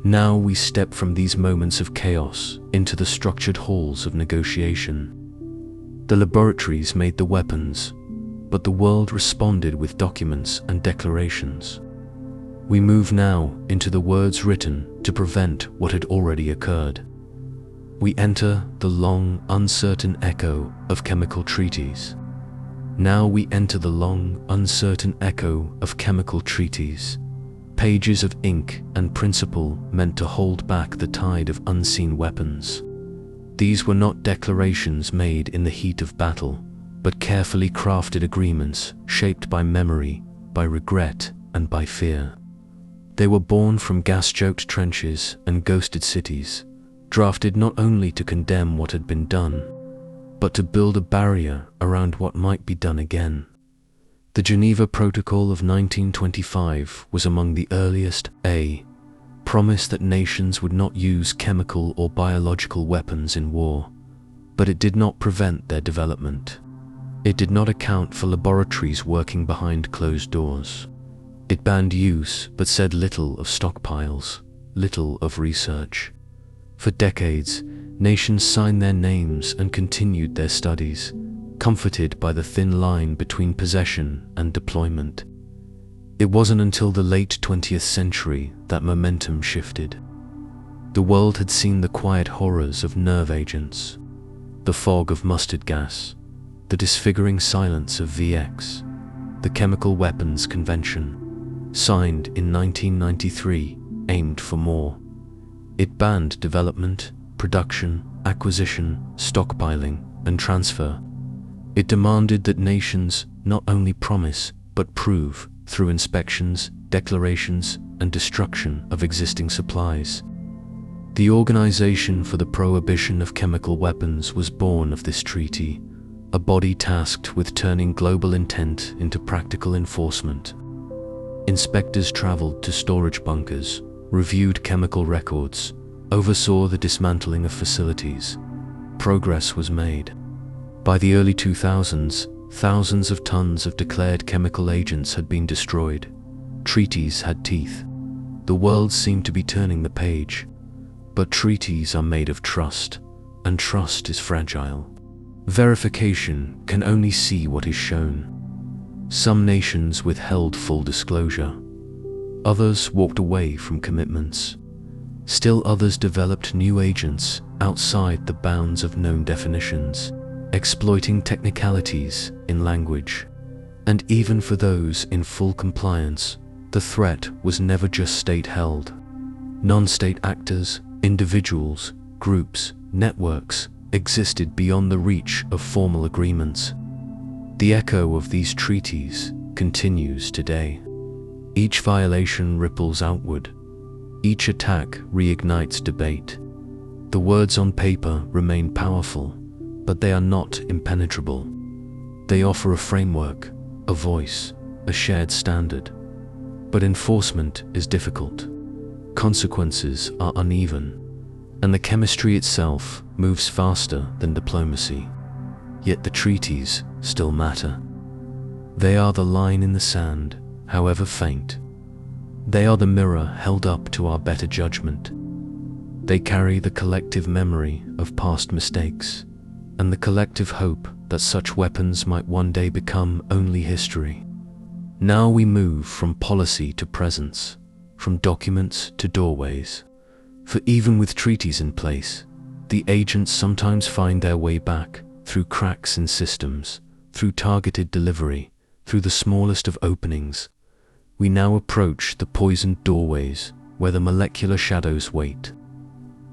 Now we step from these moments of chaos into the structured halls of negotiation. The laboratories made the weapons, but the world responded with documents and declarations. We move now into the words written to prevent what had already occurred. We enter the long, uncertain echo of chemical treaties. Now we enter the long, uncertain echo of chemical treaties, pages of ink and principle meant to hold back the tide of unseen weapons. These were not declarations made in the heat of battle, but carefully crafted agreements shaped by memory, by regret, and by fear. They were born from gas-choked trenches and ghosted cities, drafted not only to condemn what had been done, but to build a barrier around what might be done again. The Geneva Protocol of 1925 was among the earliest. A promise that nations would not use chemical or biological weapons in war, but it did not prevent their development. It did not account for laboratories working behind closed doors. It banned use, but said little of stockpiles, little of research. For decades, nations signed their names and continued their studies, comforted by the thin line between possession and deployment. It wasn't until the late 20th century that momentum shifted. The world had seen the quiet horrors of nerve agents, the fog of mustard gas, the disfiguring silence of VX, the Chemical Weapons Convention, signed in 1993, aimed for more. It banned development, production, acquisition, stockpiling, and transfer. It demanded that nations not only promise, but prove, through inspections, declarations, and destruction of existing supplies. The Organization for the Prohibition of Chemical Weapons was born of this treaty, a body tasked with turning global intent into practical enforcement. Inspectors traveled to storage bunkers, reviewed chemical records, oversaw the dismantling of facilities. Progress was made. By the early 2000s, thousands of tons of declared chemical agents had been destroyed. Treaties had teeth. The world seemed to be turning the page. But treaties are made of trust, and trust is fragile. Verification can only see what is shown. Some nations withheld full disclosure. Others walked away from commitments. Still others developed new agents outside the bounds of known definitions, exploiting technicalities in language. And even for those in full compliance, the threat was never just state-held. Non-state actors, individuals, groups, networks existed beyond the reach of formal agreements. The echo of these treaties continues today. Each violation ripples outward. Each attack reignites debate. The words on paper remain powerful, but they are not impenetrable. They offer a framework, a voice, a shared standard. But enforcement is difficult. Consequences are uneven, and the chemistry itself moves faster than diplomacy. Yet the treaties still matter. They are the line in the sand, however faint. They are the mirror held up to our better judgment. They carry the collective memory of past mistakes, and the collective hope that such weapons might one day become only history. Now we move from policy to presence, from documents to doorways. For even with treaties in place, the agents sometimes find their way back through cracks in systems, through targeted delivery, through the smallest of openings. We now approach the poisoned doorways where the molecular shadows wait.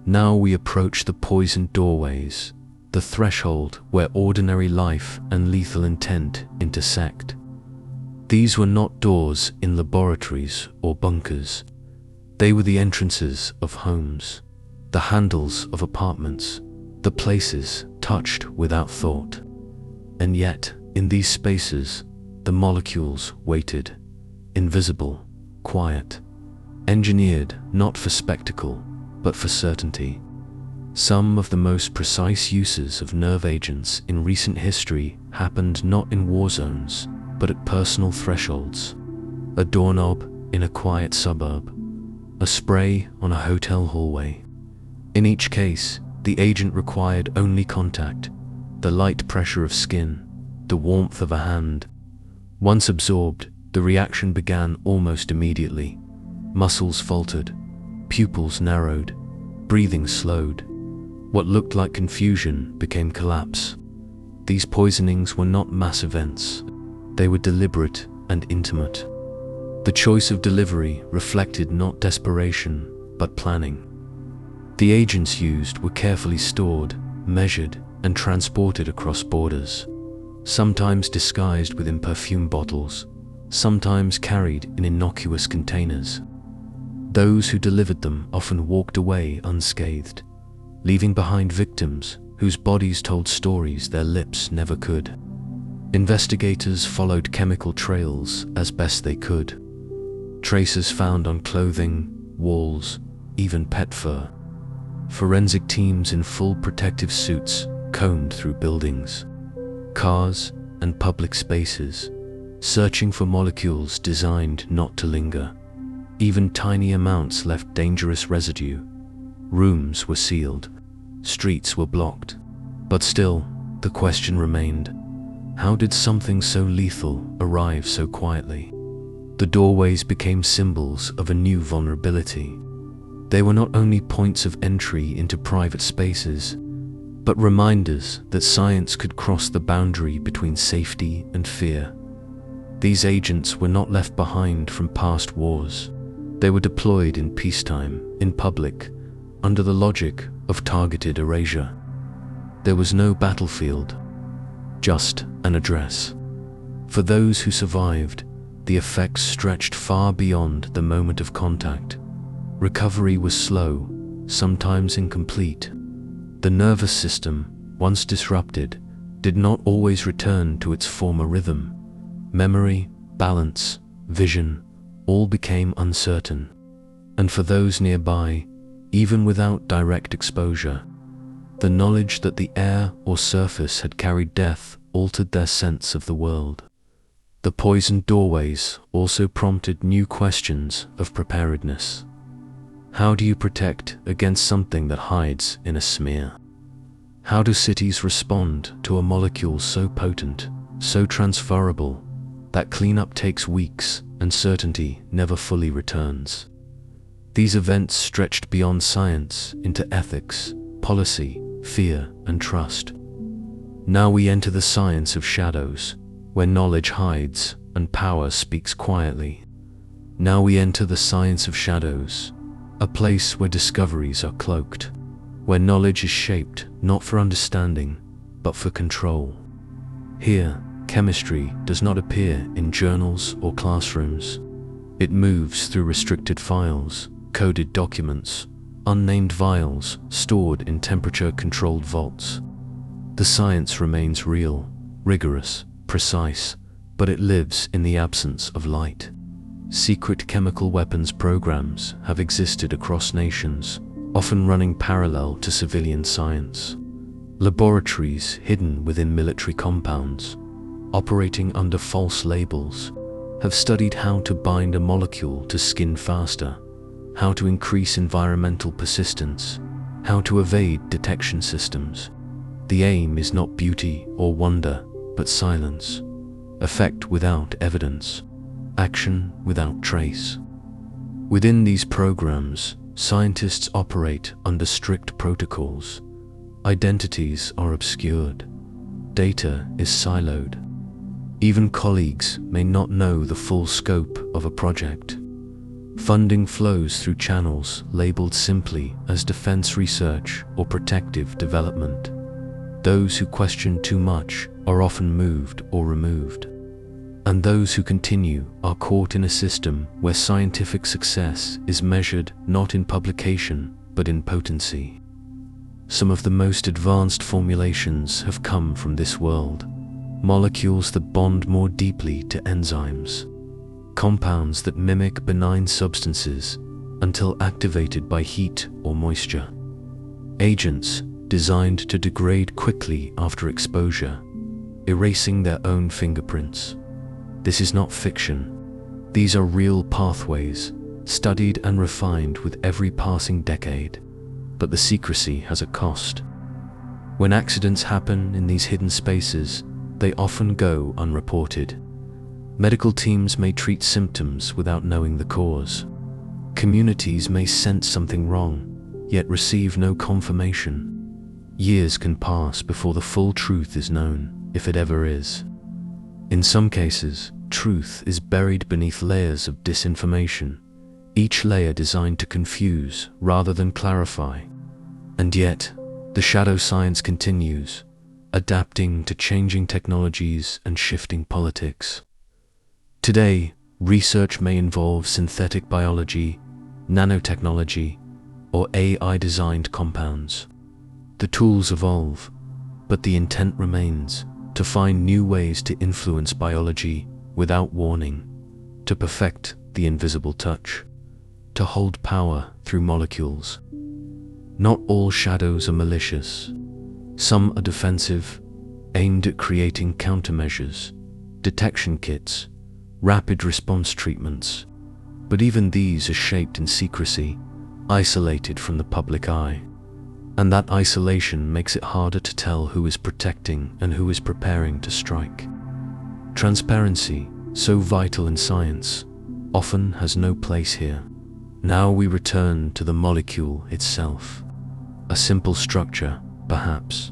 Now we approach the poisoned doorways, the threshold where ordinary life and lethal intent intersect. These were not doors in laboratories or bunkers. They were the entrances of homes, the handles of apartments, the places touched without thought. And yet, in these spaces, the molecules waited, invisible, quiet, engineered not for spectacle, but for certainty. Some of the most precise uses of nerve agents in recent history happened not in war zones, but at personal thresholds. A doorknob in a quiet suburb, a spray on a hotel hallway. In each case, the agent required only contact, the light pressure of skin, the warmth of a hand. Once absorbed, the reaction began almost immediately. Muscles faltered, pupils narrowed, breathing slowed. What looked like confusion became collapse. These poisonings were not mass events. They were deliberate and intimate. The choice of delivery reflected not desperation, but planning. The agents used were carefully stored, measured, and transported across borders, sometimes disguised within perfume bottles, sometimes carried in innocuous containers. Those who delivered them often walked away unscathed, leaving behind victims whose bodies told stories their lips never could. Investigators followed chemical trails as best they could. Traces found on clothing, walls, even pet fur. Forensic teams in full protective suits combed through buildings, cars, and public spaces, searching for molecules designed not to linger. Even tiny amounts left dangerous residue. Rooms were sealed, streets were blocked. But still, the question remained: how did something so lethal arrive so quietly? The doorways became symbols of a new vulnerability. They were not only points of entry into private spaces, but reminders that science could cross the boundary between safety and fear. These agents were not left behind from past wars. They were deployed in peacetime, in public, under the logic of targeted erasure. There was no battlefield, just an address. For those who survived, the effects stretched far beyond the moment of contact. Recovery was slow, sometimes incomplete. The nervous system, once disrupted, did not always return to its former rhythm. Memory, balance, vision, all became uncertain. And for those nearby, even without direct exposure, the knowledge that the air or surface had carried death altered their sense of the world. The poisoned doorways also prompted new questions of preparedness. How do you protect against something that hides in a smear? How do cities respond to a molecule so potent, so transferable, that cleanup takes weeks and certainty never fully returns? These events stretched beyond science into ethics, policy, fear, and trust. Now we enter the science of shadows, where knowledge hides and power speaks quietly. Now we enter the science of shadows, a place where discoveries are cloaked, where knowledge is shaped not for understanding, but for control. Here, chemistry does not appear in journals or classrooms. It moves through restricted files, coded documents, unnamed vials stored in temperature-controlled vaults. The science remains real, rigorous, precise, but it lives in the absence of light. Secret chemical weapons programs have existed across nations, often running parallel to civilian science. Laboratories hidden within military compounds, operating under false labels, have studied how to bind a molecule to skin faster, how to increase environmental persistence, how to evade detection systems. The aim is not beauty or wonder, but silence, effect without evidence, action without trace. Within these programs, scientists operate under strict protocols. Identities are obscured. Data is siloed. Even colleagues may not know the full scope of a project. Funding flows through channels labeled simply as defense research or protective development. Those who question too much are often moved or removed. And those who continue are caught in a system where scientific success is measured not in publication, but in potency. Some of the most advanced formulations have come from this world. Molecules that bond more deeply to enzymes. Compounds that mimic benign substances until activated by heat or moisture. Agents designed to degrade quickly after exposure, erasing their own fingerprints. This is not fiction. These are real pathways, studied and refined with every passing decade. But the secrecy has a cost. When accidents happen in these hidden spaces, they often go unreported. Medical teams may treat symptoms without knowing the cause. Communities may sense something wrong, yet receive no confirmation. Years can pass before the full truth is known. if it ever is. In some cases, truth is buried beneath layers of disinformation, each layer designed to confuse rather than clarify. And yet, the shadow science continues, adapting to changing technologies and shifting politics. Today, research may involve synthetic biology, nanotechnology, or AI-designed compounds. The tools evolve, but the intent remains to find new ways to influence biology without warning, to perfect the invisible touch, to hold power through molecules. Not all shadows are malicious. Some are defensive, aimed at creating countermeasures, detection kits, rapid response treatments. But even these are shaped in secrecy, isolated from the public eye. And that isolation makes it harder to tell who is protecting and who is preparing to strike. Transparency, so vital in science, often has no place here. Now we return to the molecule itself. A simple structure, perhaps,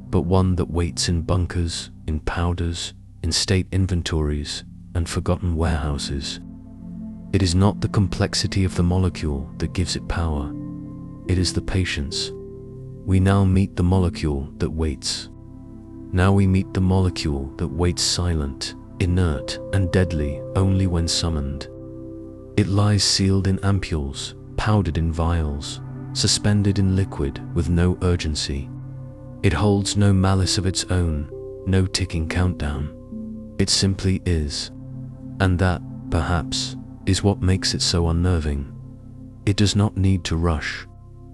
but one that waits in bunkers, in powders, in state inventories, and forgotten warehouses. It is not the complexity of the molecule that gives it power. It is the patience. We now meet the molecule that waits. Now we meet the molecule that waits silent, inert, and deadly only when summoned. It lies sealed in ampoules, powdered in vials, suspended in liquid with no urgency. It holds no malice of its own, no ticking countdown. It simply is. And that, perhaps, is what makes it so unnerving. It does not need to rush.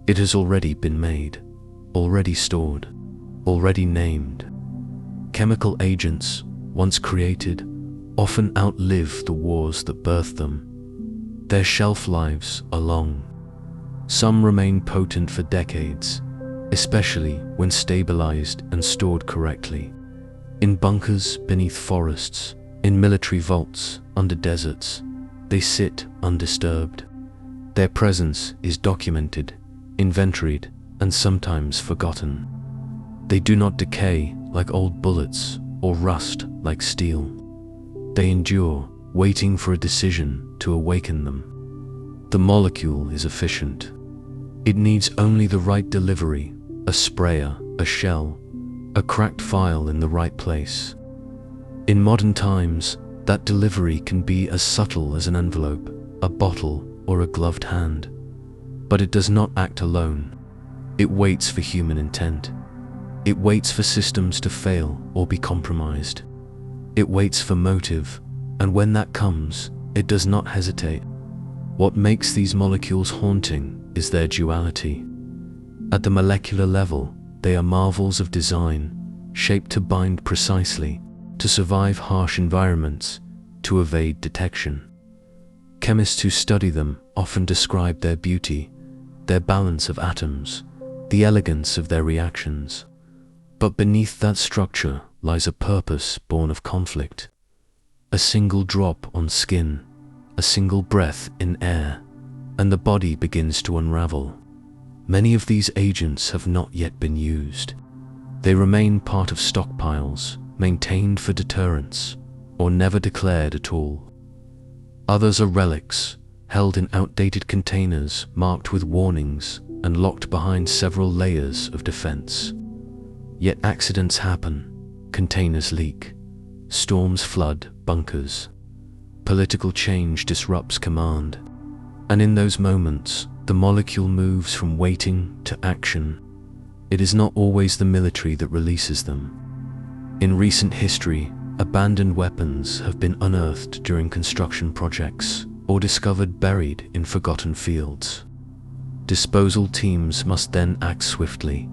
It has already been made, already stored, already named. Chemical agents, once created, often outlive the wars that birthed them. Their shelf lives are long. Some remain potent for decades, especially when stabilized and stored correctly. In bunkers beneath forests, in military vaults under deserts, they sit undisturbed. Their presence is documented, inventoried, and sometimes forgotten. They do not decay like old bullets or rust like steel. They endure, waiting for a decision to awaken them. The molecule is efficient. It needs only the right delivery, a sprayer, a shell, a cracked vial in the right place. In modern times, that delivery can be as subtle as an envelope, a bottle, or a gloved hand. But it does not act alone. It waits for human intent. It waits for systems to fail or be compromised. It waits for motive, and when that comes, it does not hesitate. What makes these molecules haunting is their duality. At the molecular level, they are marvels of design, shaped to bind precisely, to survive harsh environments, to evade detection. Chemists who study them often describe their beauty, their balance of atoms, the elegance of their reactions. But beneath that structure lies a purpose born of conflict. A single drop on skin, a single breath in air, and the body begins to unravel. Many of these agents have not yet been used. They remain part of stockpiles, maintained for deterrence, or never declared at all. Others are relics, held in outdated containers marked with warnings and locked behind several layers of defense. Yet accidents happen, containers leak, storms flood bunkers, political change disrupts command, and in those moments, the molecule moves from waiting to action. It is not always the military that releases them. In recent history, abandoned weapons have been unearthed during construction projects or discovered buried in forgotten fields. Disposal teams must then act swiftly,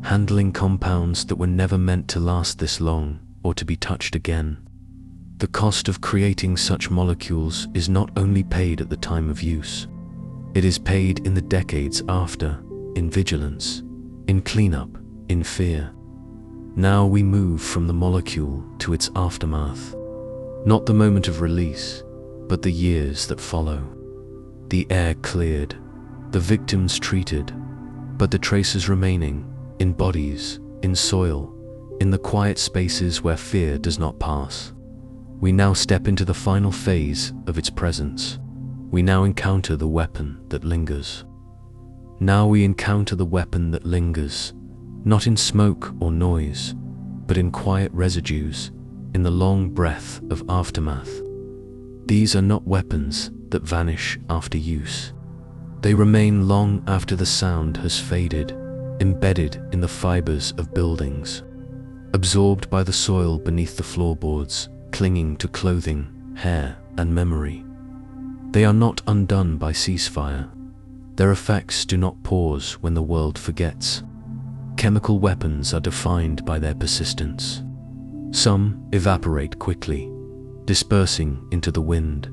handling compounds that were never meant to last this long or to be touched again. The cost of creating such molecules is not only paid at the time of use, it is paid in the decades after, in vigilance, in cleanup, in fear. Now we move from the molecule to its aftermath, not the moment of release, but the years that follow. The air cleared, the victims treated, but the traces remaining, in bodies, in soil, in the quiet spaces where fear does not pass. We now step into the final phase of its presence. We now encounter the weapon that lingers. Now we encounter the weapon that lingers, not in smoke or noise, but in quiet residues, in the long breath of aftermath. These are not weapons that vanish after use. They remain long after the sound has faded, embedded in the fibers of buildings, absorbed by the soil beneath the floorboards, clinging to clothing, hair, and memory. They are not undone by ceasefire. Their effects do not pause when the world forgets. Chemical weapons are defined by their persistence. Some evaporate quickly, dispersing into the wind.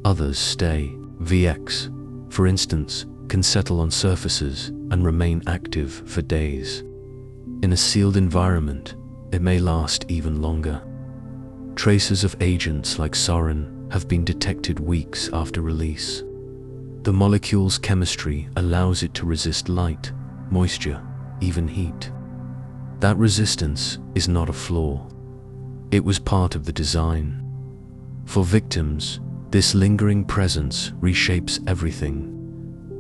Others stay. VX, for instance, can settle on surfaces and remain active for days. In a sealed environment, it may last even longer. Traces of agents like sarin have been detected weeks after release. The molecule's chemistry allows it to resist light, moisture, even heat. That resistance is not a flaw. It was part of the design. For victims, this lingering presence reshapes everything.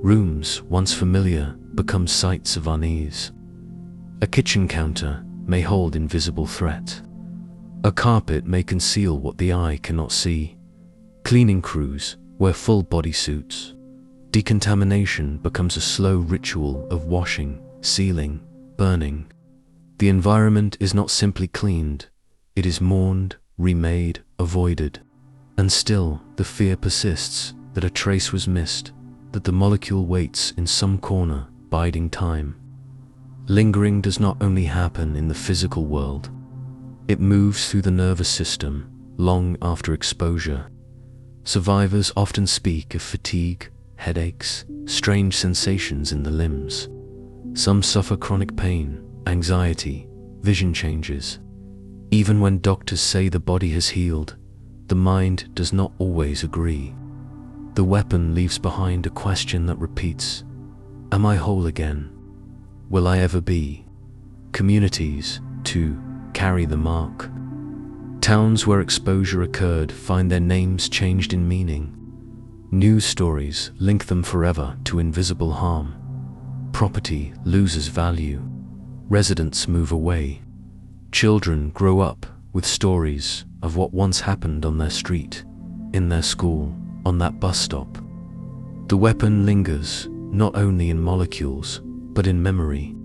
Rooms once familiar become sites of unease. A kitchen counter may hold invisible threat. A carpet may conceal what the eye cannot see. Cleaning crews wear full bodysuits. Decontamination becomes a slow ritual of washing, sealing, burning. The environment is not simply cleaned, it is mourned, remade, avoided. And still, the fear persists that a trace was missed, that the molecule waits in some corner, biding time. Lingering does not only happen in the physical world. It moves through the nervous system, long after exposure. Survivors often speak of fatigue, headaches, strange sensations in the limbs. Some suffer chronic pain, anxiety, vision changes. Even when doctors say the body has healed, the mind does not always agree. The weapon leaves behind a question that repeats: am I whole again? Will I ever be? Communities, too, carry the mark. Towns where exposure occurred find their names changed in meaning. News stories link them forever to invisible harm. Property loses value. Residents move away. Children grow up with stories of what once happened on their street, in their school, on that bus stop. The weapon lingers, not only in molecules, but in memory.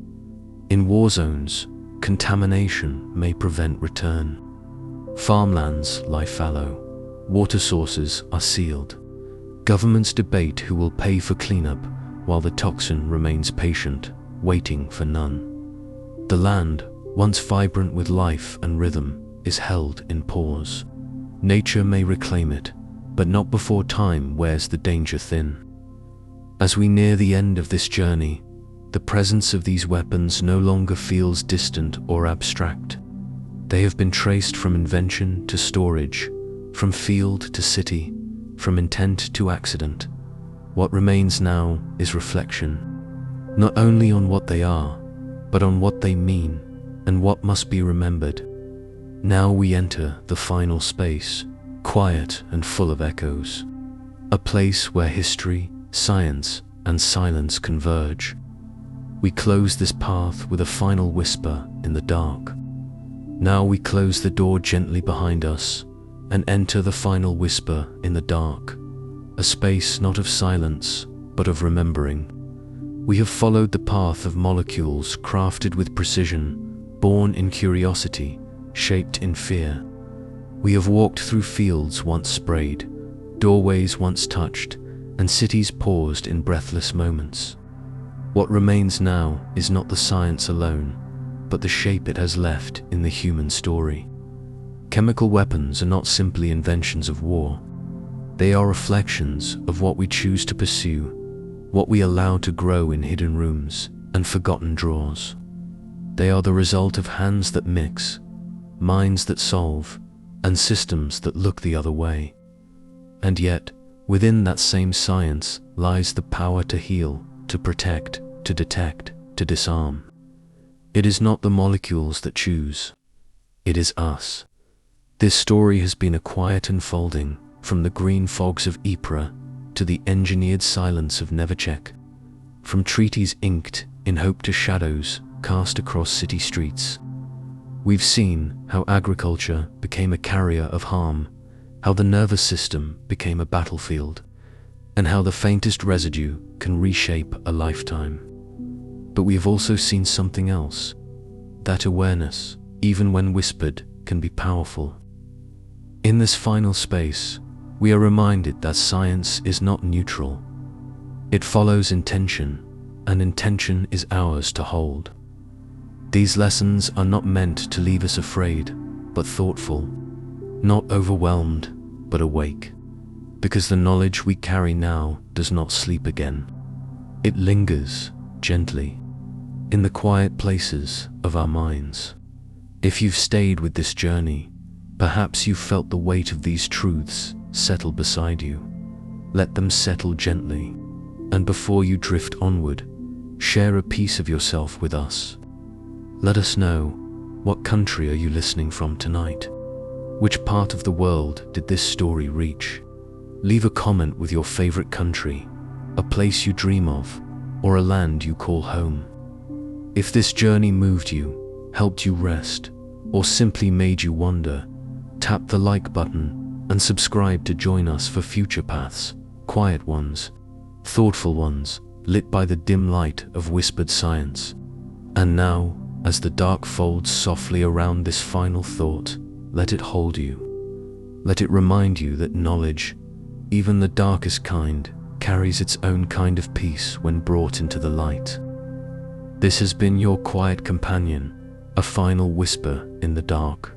In war zones, contamination may prevent return. Farmlands lie fallow. Water sources are sealed. Governments debate who will pay for cleanup, while the toxin remains patient, waiting for none. The land, once vibrant with life and rhythm, is held in pause. Nature may reclaim it, but not before time wears the danger thin. As we near the end of this journey, the presence of these weapons no longer feels distant or abstract. They have been traced from invention to storage, from field to city, from intent to accident. What remains now is reflection, not only on what they are, but on what they mean and what must be remembered. Now we enter the final space, quiet and full of echoes, a place where history, science, and silence converge. We close this path with a final whisper in the dark. Now we close the door gently behind us and enter the final whisper in the dark, a space not of silence, but of remembering. We have followed the path of molecules crafted with precision, born in curiosity, shaped in fear. We have walked through fields once sprayed, doorways once touched, and cities paused in breathless moments. What remains now is not the science alone, but the shape it has left in the human story. Chemical weapons are not simply inventions of war. They are reflections of what we choose to pursue, what we allow to grow in hidden rooms and forgotten drawers. They are the result of hands that mix, minds that solve, and systems that look the other way. And yet, within that same science lies the power to heal, to protect, to detect, to disarm. It is not the molecules that choose. It is us. This story has been a quiet unfolding from the green fogs of Ypres to the engineered silence of Neverchek, from treaties inked in hope to shadows cast across city streets. We've seen how agriculture became a carrier of harm, how the nervous system became a battlefield, and how the faintest residue can reshape a lifetime. But we have also seen something else. That awareness, even when whispered, can be powerful. In this final space, we are reminded that science is not neutral. It follows intention, and intention is ours to hold. These lessons are not meant to leave us afraid, but thoughtful, not overwhelmed, but awake, because the knowledge we carry now does not sleep again. It lingers, gently, in the quiet places of our minds. If you've stayed with this journey, perhaps you've felt the weight of these truths settle beside you. Let them settle gently, and before you drift onward, share a piece of yourself with us. Let us know, what country are you listening from tonight? Which part of the world did this story reach? Leave a comment with your favorite country, a place you dream of, or a land you call home. If this journey moved you, helped you rest, or simply made you wonder, tap the like button and subscribe to join us for future paths, quiet ones, thoughtful ones, lit by the dim light of whispered science. And now, as the dark folds softly around this final thought, let it hold you. Let it remind you that knowledge, even the darkest kind, carries its own kind of peace when brought into the light. This has been your quiet companion, a final whisper in the dark.